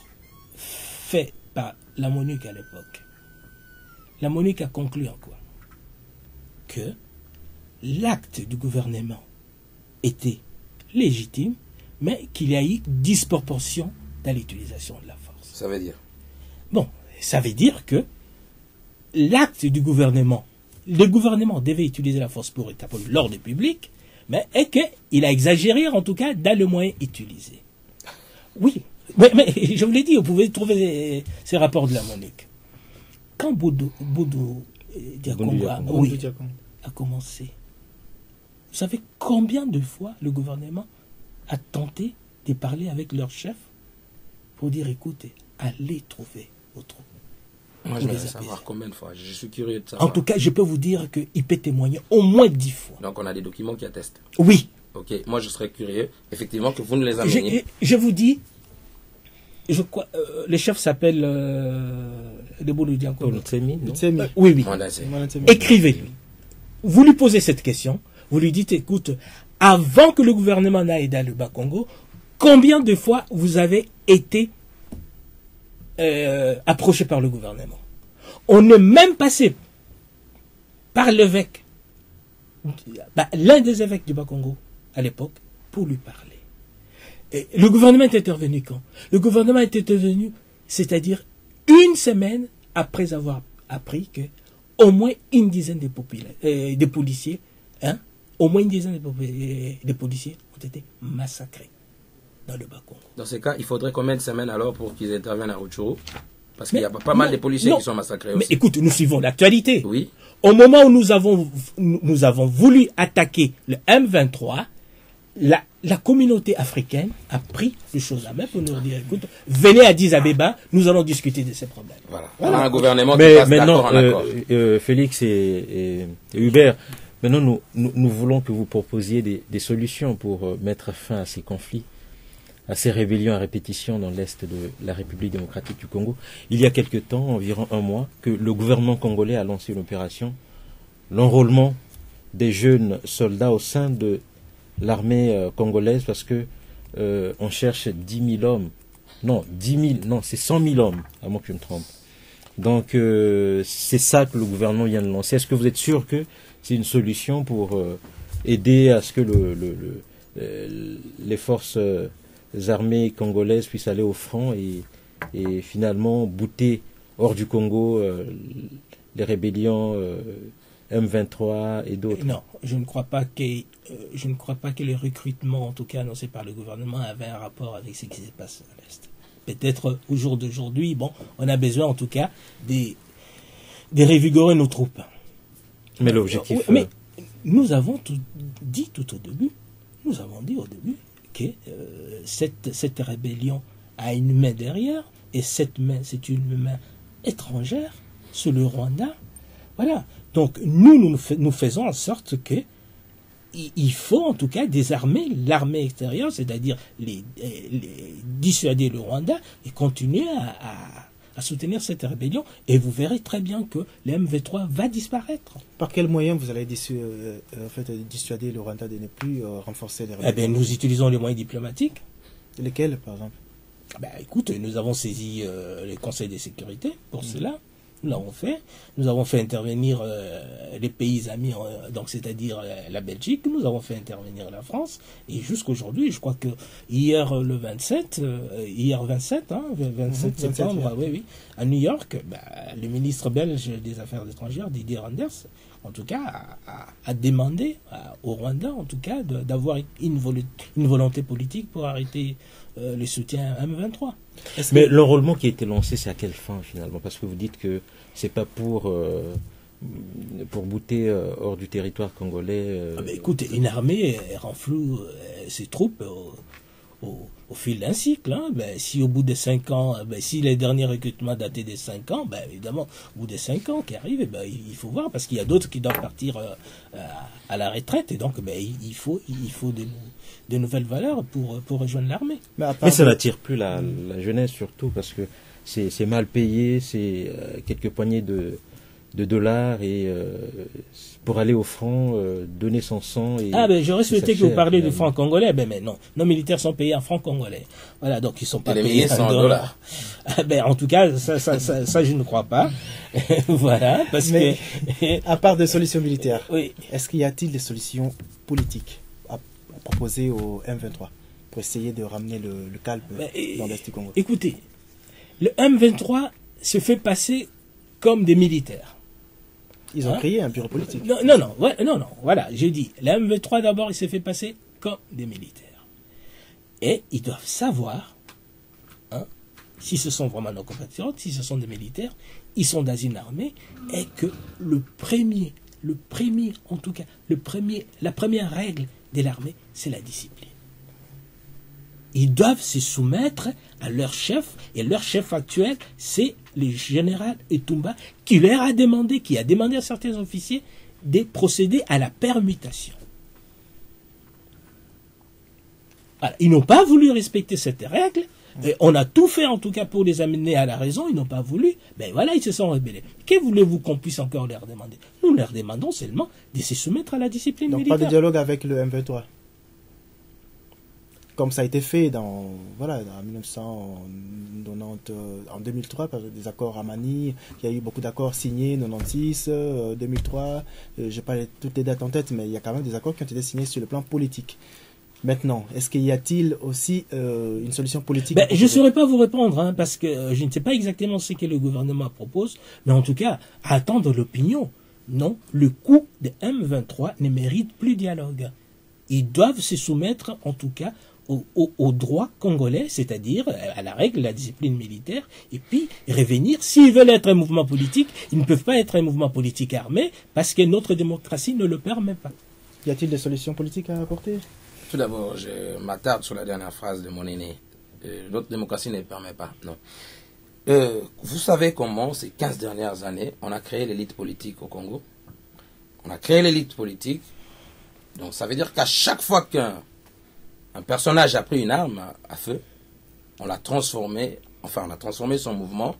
faits par la MONUC à l'époque, la MONUC a conclu en quoi? Que l'acte du gouvernement était légitime, mais qu'il y a eu disproportion dans l'utilisation de la force. Ça veut dire? Bon, ça veut dire que l'acte du gouvernement, le gouvernement devait utiliser la force pour établir l'ordre public, mais qu'il a exagéré, en tout cas, dans le moyen utilisé. Oui, mais je vous l'ai dit, vous pouvez trouver ces rapports de la MONUC. Quand Boudou Diakongo a commencé, vous savez combien de fois le gouvernement a tenté de parler avec leur chef pour dire, écoutez, allez trouver vos troupes. Moi, Vous je les voudrais apaisez. savoir combien de fois. Je suis curieux de savoir. En tout cas, je peux vous dire qu'il peut témoigner au moins 10 fois. Donc, on a des documents qui attestent. Oui. Ok, moi, je serais curieux, effectivement, que vous nous les ameniez. Je vous dis, je crois, le chef s'appelle Deboulou Dianko. Tsemi. Oui, oui. Voilà, c'est- Écrivez-lui. Vous lui posez cette question. Vous lui dites, écoute, avant que le gouvernement n'aille dans le Bas-Congo, combien de fois vous avez été approché par le gouvernement? On est même passé par l'évêque, l'un des évêques du Bas-Congo à l'époque, pour lui parler. Et le gouvernement est intervenu quand? Le gouvernement est intervenu, c'est-à-dire une semaine après avoir appris que au moins une dizaine de policiers, au moins une dizaine de policiers ont été massacrés dans le Bas-Congo. Dans ces cas, il faudrait combien de semaines alors pour qu'ils interviennent à Rutshuru? Parce qu'il y a pas mal de policiers qui sont massacrés Mais aussi. écoute, nous suivons l'actualité. Oui. Au moment où nous avons voulu attaquer le M23, la communauté africaine a pris les choses à main pour nous dire, écoute, venez à Addis Abeba, nous allons discuter de ces problèmes. Voilà. On a un gouvernement qui Mais passe maintenant, d'accord en accord. Félix et Hubert, maintenant nous voulons que vous proposiez des solutions pour mettre fin à ces conflits, à ces rébellions à répétition dans l'est de la République démocratique du Congo. Il y a quelque temps, environ un mois, que le gouvernement congolais a lancé une opération, l'enrôlement des jeunes soldats au sein de l'armée congolaise, parce que on cherche 10 000 hommes. Non, c'est 100 000 hommes, à moins que je me trompe. Donc, c'est ça que le gouvernement vient de lancer. Est-ce que vous êtes sûr que c'est une solution pour aider à ce que les forces armées congolaises puissent aller au front et finalement bouter hors du Congo les rébellions M23 et d'autres? Non, je ne crois pas que les recrutements, en tout cas annoncés par le gouvernement, avaient un rapport avec ce qui se passe à l'Est. Peut-être au jour d'aujourd'hui, bon, on a besoin en tout cas de revigorer nos troupes. Mais l'objectif... Mais nous avons dit au début que cette rébellion a une main derrière, et cette main, c'est une main étrangère, c'est le Rwanda. Voilà. Donc nous faisons en sorte que il faut en tout cas désarmer l'armée extérieure, c'est-à-dire les dissuader le Rwanda et continuer à soutenir cette rébellion. Et vous verrez très bien que le MV3 va disparaître. Par quel moyen vous allez dissuader le Rwanda de ne plus renforcer les rébellions? Eh bien, nous utilisons les moyens diplomatiques. Lesquels, par exemple? Écoute, nous avons saisi le Conseil de sécurité pour cela. Nous l'avons fait. Nous avons fait intervenir les pays amis, donc c'est-à-dire la Belgique. Nous avons fait intervenir la France. Et jusqu'aujourd'hui, je crois que hier 27 septembre, oui, à New York, le ministre belge des Affaires étrangères, Didier Reynders, en tout cas, a demandé au Rwanda, en tout cas, d'avoir une volonté politique pour arrêter le soutien à M23. Mais l'enrôlement qui a été lancé, c'est à quelle fin finalement? Parce que vous dites que c'est pas pour bouter hors du territoire congolais. Écoutez, une armée renfloue ses troupes au fil d'un cycle. Si au bout de 5 ans, si les derniers recrutements dataient des 5 ans, évidemment, au bout des 5 ans qui arrivent, il faut voir, parce qu'il y a d'autres qui doivent partir à la retraite, et donc il faut de nouvelles valeurs pour rejoindre l'armée. Mais ça n'attire plus la jeunesse surtout, parce que c'est mal payé, c'est quelques poignées de dollars, et pour aller au front, donner son sang. J'aurais souhaité que vous parliez du franc congolais, mais non, nos militaires sont payés en franc congolais. Voilà, donc ils sont pas payés en dollars. En tout cas, ça je ne crois pas. Voilà, parce que à part des solutions militaires, oui. Est-ce qu'il y a-t-il des solutions politiques à proposer au M23 pour essayer de ramener le calme dans l'Est du Congo? Écoutez, le M23 se fait passer comme des militaires. Ils ont créé un bureau politique. Non, voilà, j'ai dit, le M23 d'abord, il s'est fait passer comme des militaires. Et ils doivent savoir, si ce sont vraiment nos compatriotes, si ce sont des militaires, ils sont dans une armée, et que la première règle de l'armée, c'est la discipline. Ils doivent se soumettre à leur chef, et leur chef actuel, c'est le général Etumba, qui leur a demandé, qui a demandé à certains officiers de procéder à la permutation. Voilà. Ils n'ont pas voulu respecter cette règle. Et on a tout fait, en tout cas, pour les amener à la raison. Ils n'ont pas voulu. Ben voilà, ils se sont rebellés. Que voulez-vous qu'on puisse encore leur demander? Nous leur demandons seulement de se soumettre à la discipline Donc militaire. pas de dialogue avec le M23. Comme ça a été fait dans 1990, en 2003, par des accords à Manille. Il y a eu beaucoup d'accords signés, 96, 2003. Je n'ai pas toutes les dates en tête, mais il y a quand même des accords qui ont été signés sur le plan politique. Maintenant, est-ce qu'il y a-t-il aussi une solution politique? Je ne saurais pas vous répondre, hein, parce que je ne sais pas exactement ce que le gouvernement propose, mais en tout cas, à attendre l'opinion. Non, le coup de M23 ne mérite plus dialogue. Ils doivent se soumettre, en tout cas, au droit congolais, c'est-à-dire à la règle, la discipline militaire, et puis revenir. S'ils veulent être un mouvement politique, ils ne peuvent pas être un mouvement politique armé, parce que notre démocratie ne le permet pas. Y a-t-il des solutions politiques à apporter? Tout d'abord, je m'attarde sur la dernière phrase de mon aîné. Notre démocratie ne le permet pas, non. Vous savez comment, ces 15 dernières années, on a créé l'élite politique au Congo? On a créé l'élite politique. Donc ça veut dire qu'à chaque fois qu'un personnage a pris une arme à feu, on a transformé son mouvement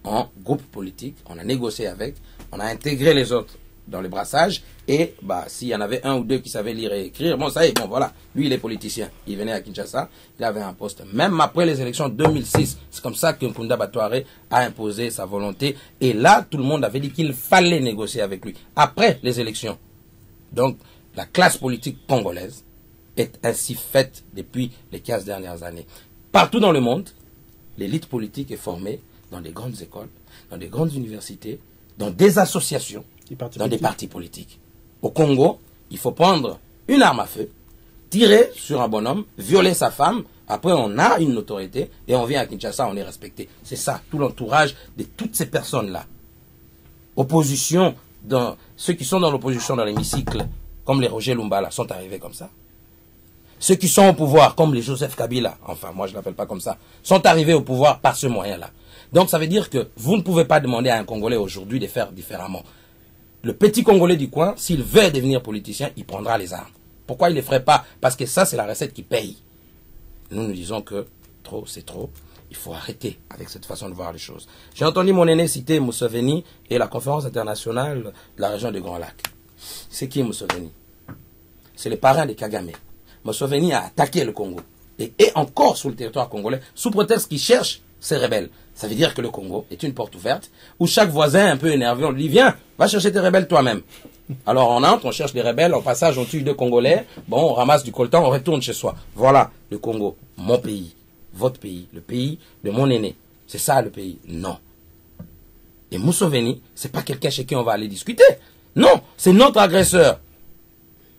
en groupe politique, on a négocié avec, on a intégré les autres dans le brassage, et s'il y en avait un ou deux qui savaient lire et écrire, bon ça y est, bon voilà, lui il est politicien, il venait à Kinshasa, il avait un poste. Même après les élections 2006, c'est comme ça que Nkunda Batouare a imposé sa volonté, et là tout le monde avait dit qu'il fallait négocier avec lui, après les élections. Donc la classe politique congolaise est ainsi faite depuis les 15 dernières années. Partout dans le monde, l'élite politique est formée dans des grandes écoles, dans des grandes universités, dans des associations, dans des partis politiques. Au Congo, il faut prendre une arme à feu, tirer sur un bonhomme, violer sa femme, après on a une autorité, et on vient à Kinshasa, on est respecté. C'est ça, tout l'entourage de toutes ces personnes-là. Opposition, ceux qui sont dans l'opposition dans l'hémicycle, comme les Roger Lumbala, sont arrivés comme ça. Ceux qui sont au pouvoir, comme les Joseph Kabila, enfin moi je ne l'appelle pas comme ça, sont arrivés au pouvoir par ce moyen-là. Donc ça veut dire que vous ne pouvez pas demander à un Congolais aujourd'hui de faire différemment. Le petit Congolais du coin, s'il veut devenir politicien, il prendra les armes. Pourquoi il ne les ferait pas? Parce que ça, c'est la recette qui paye. Nous disons que trop, c'est trop. Il faut arrêter avec cette façon de voir les choses. J'ai entendu mon aîné citer Museveni et la conférence internationale de la région des Grands Lacs. C'est qui Museveni? C'est le parrain de Kagame. Museveni a attaqué le Congo et est encore sur le territoire congolais sous prétexte qu'il cherche ses rebelles. Ça veut dire que le Congo est une porte ouverte où chaque voisin un peu énervé, on lui dit viens, va chercher tes rebelles toi-même. Alors on entre, on cherche les rebelles, au passage on tue 2 Congolais, bon on ramasse du coltan, on retourne chez soi. Voilà le Congo, mon pays, votre pays, le pays de mon aîné. C'est ça le pays? Non. Et Museveni, c'est pas quelqu'un chez qui on va aller discuter. Non, c'est notre agresseur.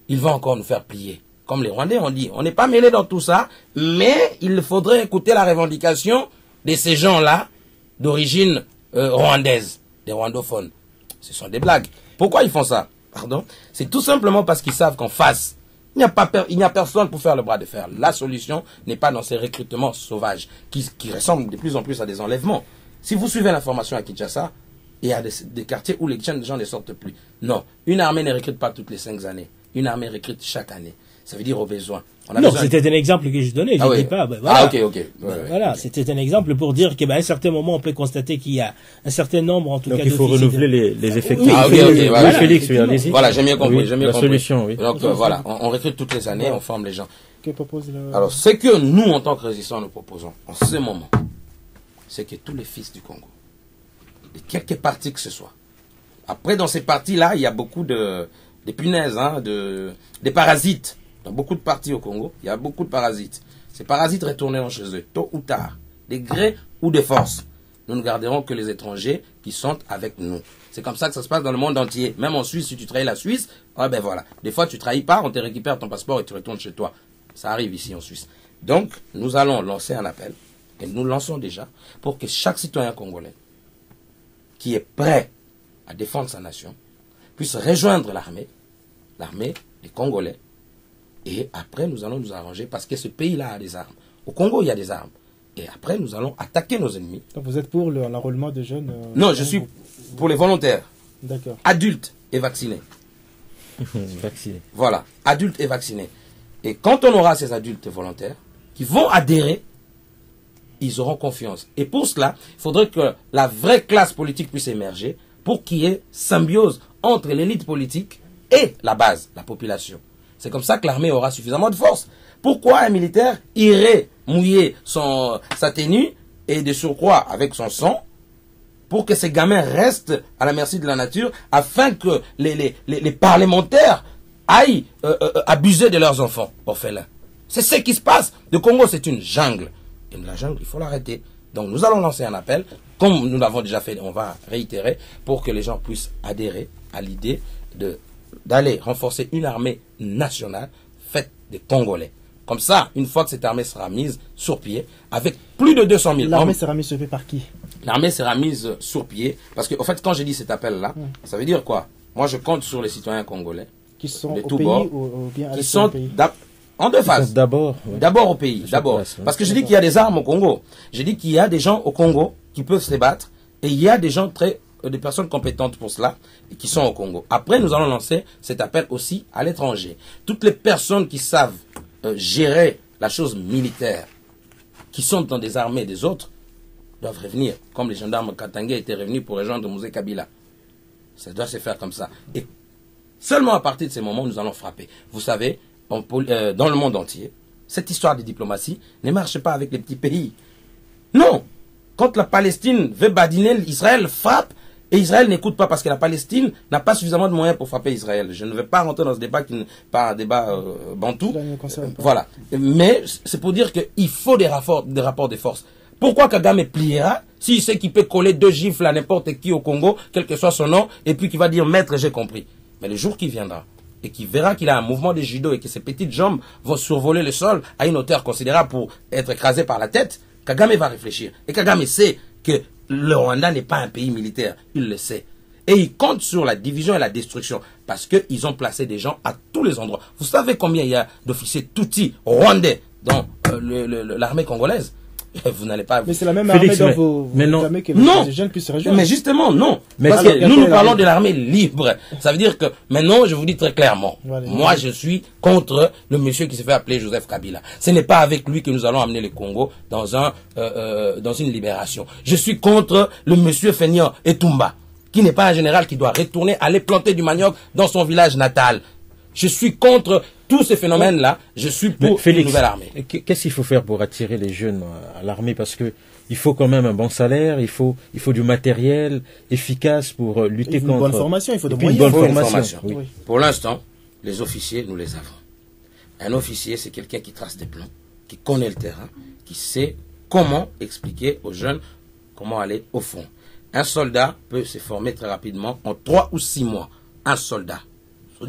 Il va encore nous faire plier. Comme les Rwandais ont dit, on n'est pas mêlés dans tout ça, mais il faudrait écouter la revendication de ces gens-là, d'origine rwandaise, des rwandophones. Ce sont des blagues. Pourquoi ils font ça? Pardon? C'est tout simplement parce qu'ils savent qu'en face, il n'y a personne pour faire le bras de fer. La solution n'est pas dans ces recrutements sauvages, qui ressemblent de plus en plus à des enlèvements. Si vous suivez l'information à Kinshasa, il y a des quartiers où les gens ne sortent plus. Non, une armée ne recrute pas toutes les 5 années. Une armée recrute chaque année. Ça veut dire au besoin. Non, c'était un exemple que je donnais. Je ne dis pas. Voilà. Ah, ok. Voilà, c'était un exemple pour dire qu'à un certain moment, on peut constater qu'il y a un certain nombre, en tout cas, il faut renouveler les effectifs. Ah, ok. Voilà. Félix, allez-y. Voilà, j'ai bien compris. La solution, oui. Donc, voilà, on recrute toutes les années, on forme les gens. Que propose le... Alors, ce que nous, en tant que résistants, nous proposons, en ce moment, c'est que tous les fils du Congo, de quelque parti que ce soit, après, dans ces partis-là, il y a beaucoup de punaises, des parasites. Dans beaucoup de partis au Congo, il y a beaucoup de parasites. Ces parasites retourneront chez eux, tôt ou tard, de gré ou de force. Nous ne garderons que les étrangers qui sont avec nous. C'est comme ça que ça se passe dans le monde entier. Même en Suisse, si tu trahis la Suisse, ben voilà. Des fois, tu trahis pas, on te récupère ton passeport et tu retournes chez toi. Ça arrive ici en Suisse. Donc, nous allons lancer un appel, et nous lançons déjà, pour que chaque citoyen congolais qui est prêt à défendre sa nation puisse rejoindre l'armée des Congolais. Et après, nous allons nous arranger parce que ce pays-là a des armes. Au Congo, il y a des armes. Et après, nous allons attaquer nos ennemis. Donc vous êtes pour l'enrôlement des jeunes Non, je suis pour les volontaires, D'accord. adultes et vaccinés. Vacciné. Voilà, adultes et vaccinés. Et quand on aura ces adultes volontaires qui vont adhérer, ils auront confiance. Et pour cela, il faudrait que la vraie classe politique puisse émerger pour qu'il y ait symbiose entre l'élite politique et la base, la population. C'est comme ça que l'armée aura suffisamment de force. Pourquoi un militaire irait mouiller sa tenue et de surcroît avec son sang pour que ces gamins restent à la merci de la nature afin que les parlementaires aillent abuser de leurs enfants orphelins? C'est ce qui se passe. Le Congo, c'est une jungle. Et la jungle, il faut l'arrêter. Donc nous allons lancer un appel, comme nous l'avons déjà fait, on va réitérer, pour que les gens puissent adhérer à l'idée d'aller renforcer une armée nationale faite des Congolais. Comme ça, une fois que cette armée sera mise sur pied, avec plus de 200 000 hommes... L'armée sera mise sur pied par qui? L'armée sera mise sur pied, parce que, en fait, quand j'ai dit cet appel-là, ça veut dire quoi? Moi, je compte sur les citoyens congolais, Qui sont de au tous pays bords, ou bien à qui l'extérieur sont du pays? en deux phases. D'abord, D'abord au pays, d'abord. place, hein. Parce que je dis qu'il y a des armes au Congo. Je dis qu'il y a des gens au Congo qui peuvent se battre, et il y a des gens des personnes compétentes pour cela, et qui sont au Congo. Après, nous allons lancer cet appel aussi à l'étranger. Toutes les personnes qui savent gérer la chose militaire, qui sont dans des armées des autres, doivent revenir, comme les gendarmes Katanga étaient revenus pour rejoindre Mouzé Kabila. Ça doit se faire comme ça. Et seulement à partir de ces moments, nous allons frapper. Vous savez, dans le monde entier, cette histoire de diplomatie ne marche pas avec les petits pays. Non. Quand la Palestine veut badiner, Israël frappe, et Israël n'écoute pas parce que la Palestine n'a pas suffisamment de moyens pour frapper Israël. Je ne vais pas rentrer dans ce débat qui n'est pas un débat bantou. Voilà. Mais c'est pour dire qu'il faut des rapports de force. Pourquoi Kagame pliera s'il sait qu'il peut coller 2 gifles à n'importe qui au Congo, quel que soit son nom, et puis qu'il va dire maître, j'ai compris. Mais le jour qui viendra, et qui verra qu'il a un mouvement de judo et que ses petites jambes vont survoler le sol à une hauteur considérable pour être écrasé par la tête, Kagame va réfléchir. Et Kagame sait que le Rwanda n'est pas un pays militaire. Il le sait. Et il compte sur la division et la destruction. Parce qu'ils ont placé des gens à tous les endroits. Vous savez combien il y a d'officiers Tutsi rwandais dans l'armée congolaise? Vous n'allez pas... Mais c'est la même Félix, armée dont vous réclamez que les jeunes puissent se rejoindre. Mais justement, non. Mais Parce alors, que nous parlons de l'armée libre. Ça veut dire que maintenant, je vous dis très clairement, Voilà. moi, je suis contre le monsieur qui se fait appeler Joseph Kabila. Ce n'est pas avec lui que nous allons amener le Congo dans une libération. Je suis contre le monsieur Feignant Etumba, qui n'est pas un général qui doit retourner aller planter du manioc dans son village natal. Je suis contre tous ces phénomènes-là. Je suis pour Félix, une nouvelle armée. Qu'est-ce qu'il faut faire pour attirer les jeunes à l'armée? Parce que il faut quand même un bon salaire, il faut du matériel efficace pour lutter contre... Une bonne formation, il faut de Et puis une moyens. bonne Il faut une formation. formation. Oui. Pour l'instant, les officiers, nous les avons. Un officier, c'est quelqu'un qui trace des plans, qui connaît le terrain, qui sait comment expliquer aux jeunes comment aller au fond. Un soldat peut se former très rapidement, en 3 ou 6 mois. Un soldat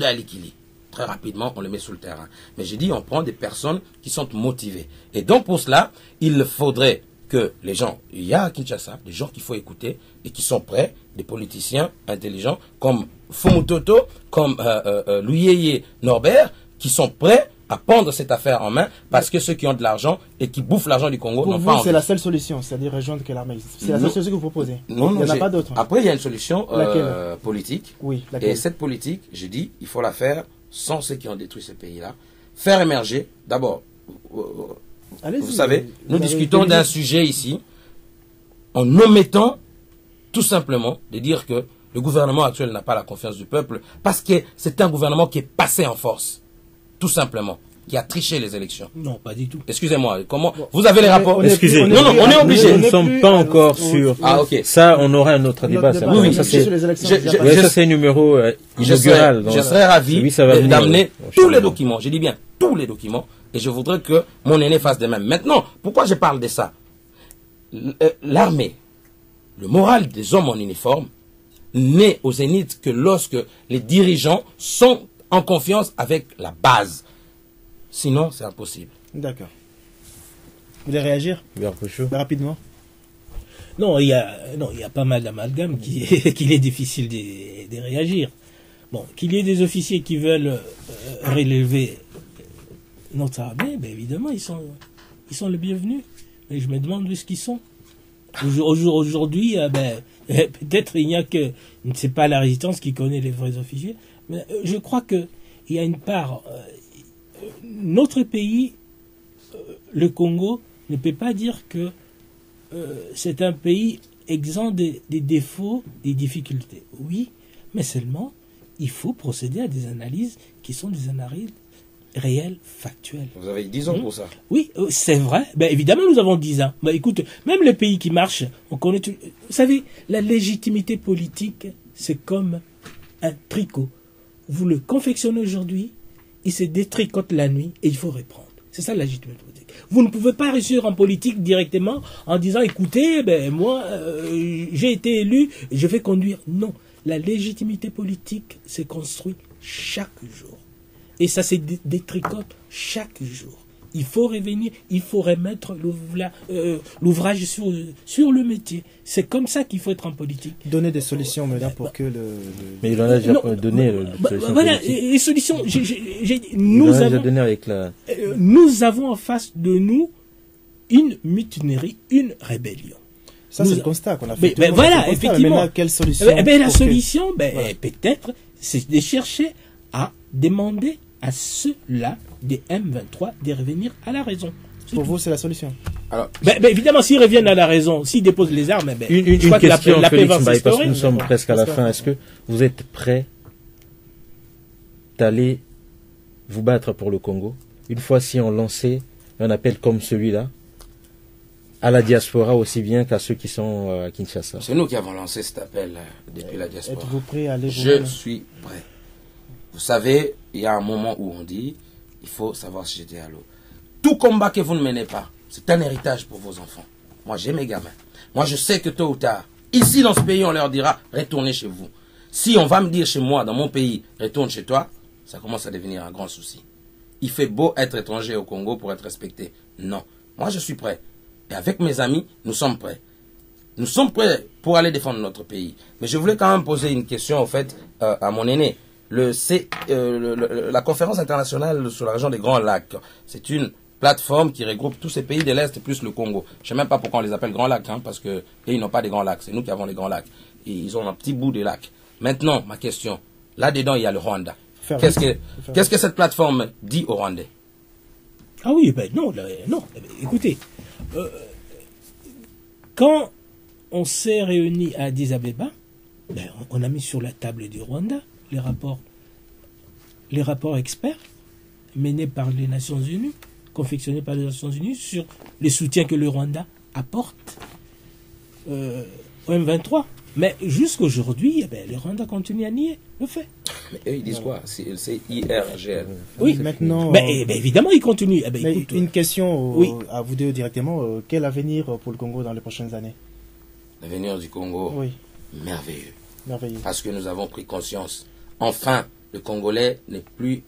à Likili. Très rapidement, on le met sur le terrain. Mais j'ai dit, on prend des personnes qui sont motivées. Et donc, pour cela, il faudrait que les gens, il y a à Kinshasa des gens qu'il faut écouter et qui sont prêts, des politiciens intelligents, comme Fumutoto, comme Luyeye Norbert, qui sont prêts à prendre cette affaire en main, parce que ceux qui ont de l'argent et qui bouffent l'argent du Congo Pour n'ont vous, pas envie. c'est la seule solution, c'est-à-dire rejoindre que l'armée. C'est la seule solution que vous proposez. Non, Il n'y en a j'ai- pas d'autre. Après, il y a une solution Laquelle? politique. Oui, Et laquelle? cette politique, je dis, il faut la faire sans ceux qui ont détruit ce pays-là. Faire émerger, d'abord, Allez-y, vous savez, vous nous avez discutons été d'un ministre. sujet ici, en omettant tout simplement de dire que le gouvernement actuel n'a pas la confiance du peuple, parce que c'est un gouvernement qui est passé en force, tout simplement, qui a triché les élections. Non, pas du tout. Excusez-moi, comment vous avez les rapports? on est- Excusez, on est- non, non, on est obligé. Nous ne sommes pas encore sûrs. Ah, ok. Ça, on aura un autre débat. ça. Oui, oui. Ça, sur c'est les élections, je- déjà je- passées. ouais, ça, c'est un numéro inaugural. Je serais ravi Oui, ça va venir, d'amener oui. tous les documents, je dis bien tous les documents, et je voudrais que mon aîné fasse de même. Maintenant, pourquoi je parle de ça? L'armée, le moral des hommes en uniforme, n'est au zénith que lorsque les dirigeants sont en confiance avec la base. Sinon, c'est impossible. D'accord. Vous voulez réagir Vers Pochot. rapidement? Non, il y a pas mal d'amalgames qu'il est difficile de réagir. Bon, qu'il y ait des officiers qui veulent relever notre armée, ben évidemment, ils sont les bienvenus. mais je me demande où est-ce qu'ils sont. Aujourd'hui, peut-être il n'y a que, c'est pas la résistance qui connaît les vrais officiers, mais je crois qu'il y a une part, notre pays, le Congo, ne peut pas dire que c'est un pays exempt des défauts, des difficultés. Oui, mais seulement, il faut procéder à des analyses qui sont des analyses réelles, factuelles. Vous avez 10 ans pour ça. Oui, c'est vrai. Ben, évidemment, nous avons 10 ans. Ben, écoute, même les pays qui marchent, on connaît tout. Vous savez, la légitimité politique, c'est comme un tricot. Vous le confectionnez aujourd'hui, il se détricote la nuit et il faut reprendre. C'est ça la légitimité politique. Vous ne pouvez pas réussir en politique directement en disant, écoutez, ben, moi, j'ai été élu, je vais conduire. Non. La légitimité politique se construit chaque jour. Et ça se détricote chaque jour. Il faut revenir, il faut remettre l'ouvrage sur le métier. C'est comme ça qu'il faut être en politique. Donner des solutions, madame, pour que le... Mais il en a déjà donné des solutions. Voilà, les solutions. Nous avons en face de nous une mutinerie, une rébellion. Ça, c'est le constat qu'on a fait. Voilà, effectivement. Maintenant, quelle solution la solution, peut-être, c'est de chercher à demander à ceux-là des M23 de revenir à la raison. Pour vous, c'est la solution. Alors, évidemment, s'ils reviennent à la raison, s'ils déposent les armes, une question, Félix Mbaye, parce que nous sommes presque à la fin. Est-ce que vous êtes prêt d'aller vous battre pour le Congo une fois si on lançait un appel comme celui-là à la diaspora aussi bien qu'à ceux qui sont à Kinshasa? C'est nous qui avons lancé cet appel depuis la diaspora. Êtes-vous prêt à aller Je suis prêt. Vous savez, il y a un moment où on dit, il faut savoir se jeter à l'eau. Tout combat que vous ne menez pas, c'est un héritage pour vos enfants. Moi, j'ai mes gamins. Moi, je sais que tôt ou tard, ici dans ce pays, on leur dira, retournez chez vous. Si on va me dire chez moi, dans mon pays, retourne chez toi, ça commence à devenir un grand souci. Il fait beau être étranger au Congo pour être respecté. Non. Moi, je suis prêt. Et avec mes amis, nous sommes prêts. Nous sommes prêts pour aller défendre notre pays. Mais je voulais quand même poser une question, en fait, à mon aîné. La conférence internationale sur la région des Grands Lacs, c'est une plateforme qui regroupe tous ces pays de l'Est plus le Congo. Je ne sais même pas pourquoi on les appelle Grands Lacs, parce que ils n'ont pas des Grands Lacs. C'est nous qui avons les Grands Lacs. Et ils ont un petit bout des lacs. Maintenant, ma question. Là-dedans, il y a le Rwanda. Qu'est-ce que cette plateforme dit aux Rwandais? Ah oui, non. Écoutez, quand on s'est réunis à Addis Abeba, on a mis sur la table du Rwanda les rapports experts menés par les Nations Unies, confectionnés par les Nations Unies sur les soutiens que le Rwanda apporte au M23. Mais jusqu'aujourd'hui, le Rwanda continue à nier le fait. Mais eux, ils disent quoi? C'est IRGL. Oui, maintenant. Évidemment, ils continuent. Une question à vous deux directement. Quel avenir pour le Congo dans les prochaines années? L'avenir du Congo, oui. Merveilleux. Merveilleux. Parce que nous avons pris conscience. Enfin, le Congolais n'est plus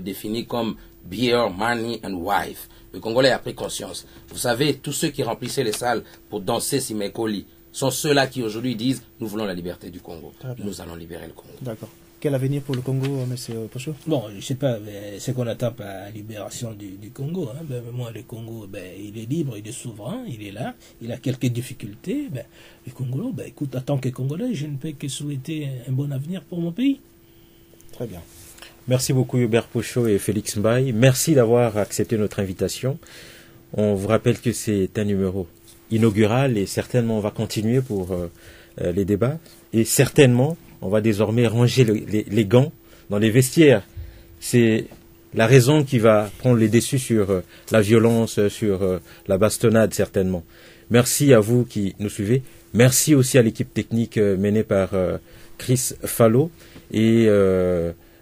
défini comme beer, money and wife. Le Congolais a pris conscience. Vous savez, tous ceux qui remplissaient les salles pour danser Simekoli sont ceux-là qui aujourd'hui disent « Nous voulons la liberté du Congo. Nous allons libérer le Congo. » D'accord. Quel avenir pour le Congo, M. Pochot? Bon, je ne sais pas ce qu'on attend par la libération du Congo. Moi, le Congo, il est libre, il est souverain, il est là, il a quelques difficultés. Le Congo, écoute, en tant que Congolais, je ne peux que souhaiter un bon avenir pour mon pays. Très bien. Merci beaucoup Hubert Pochot et Félix Mbaye. Merci d'avoir accepté notre invitation. On vous rappelle que c'est un numéro inaugural et certainement on va continuer pour les débats. Et certainement, on va désormais ranger les gants dans les vestiaires. C'est la raison qui va prendre les dessus sur la violence, sur la bastonnade certainement. Merci à vous qui nous suivez. Merci aussi à l'équipe technique menée par Chris Fallot et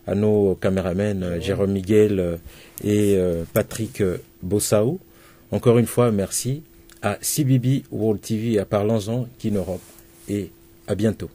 à nos caméramens Jérôme Miguel et Patrick Bossao. Encore une fois, merci à CBB World TV et à Parlons-en Kin Europe et à bientôt.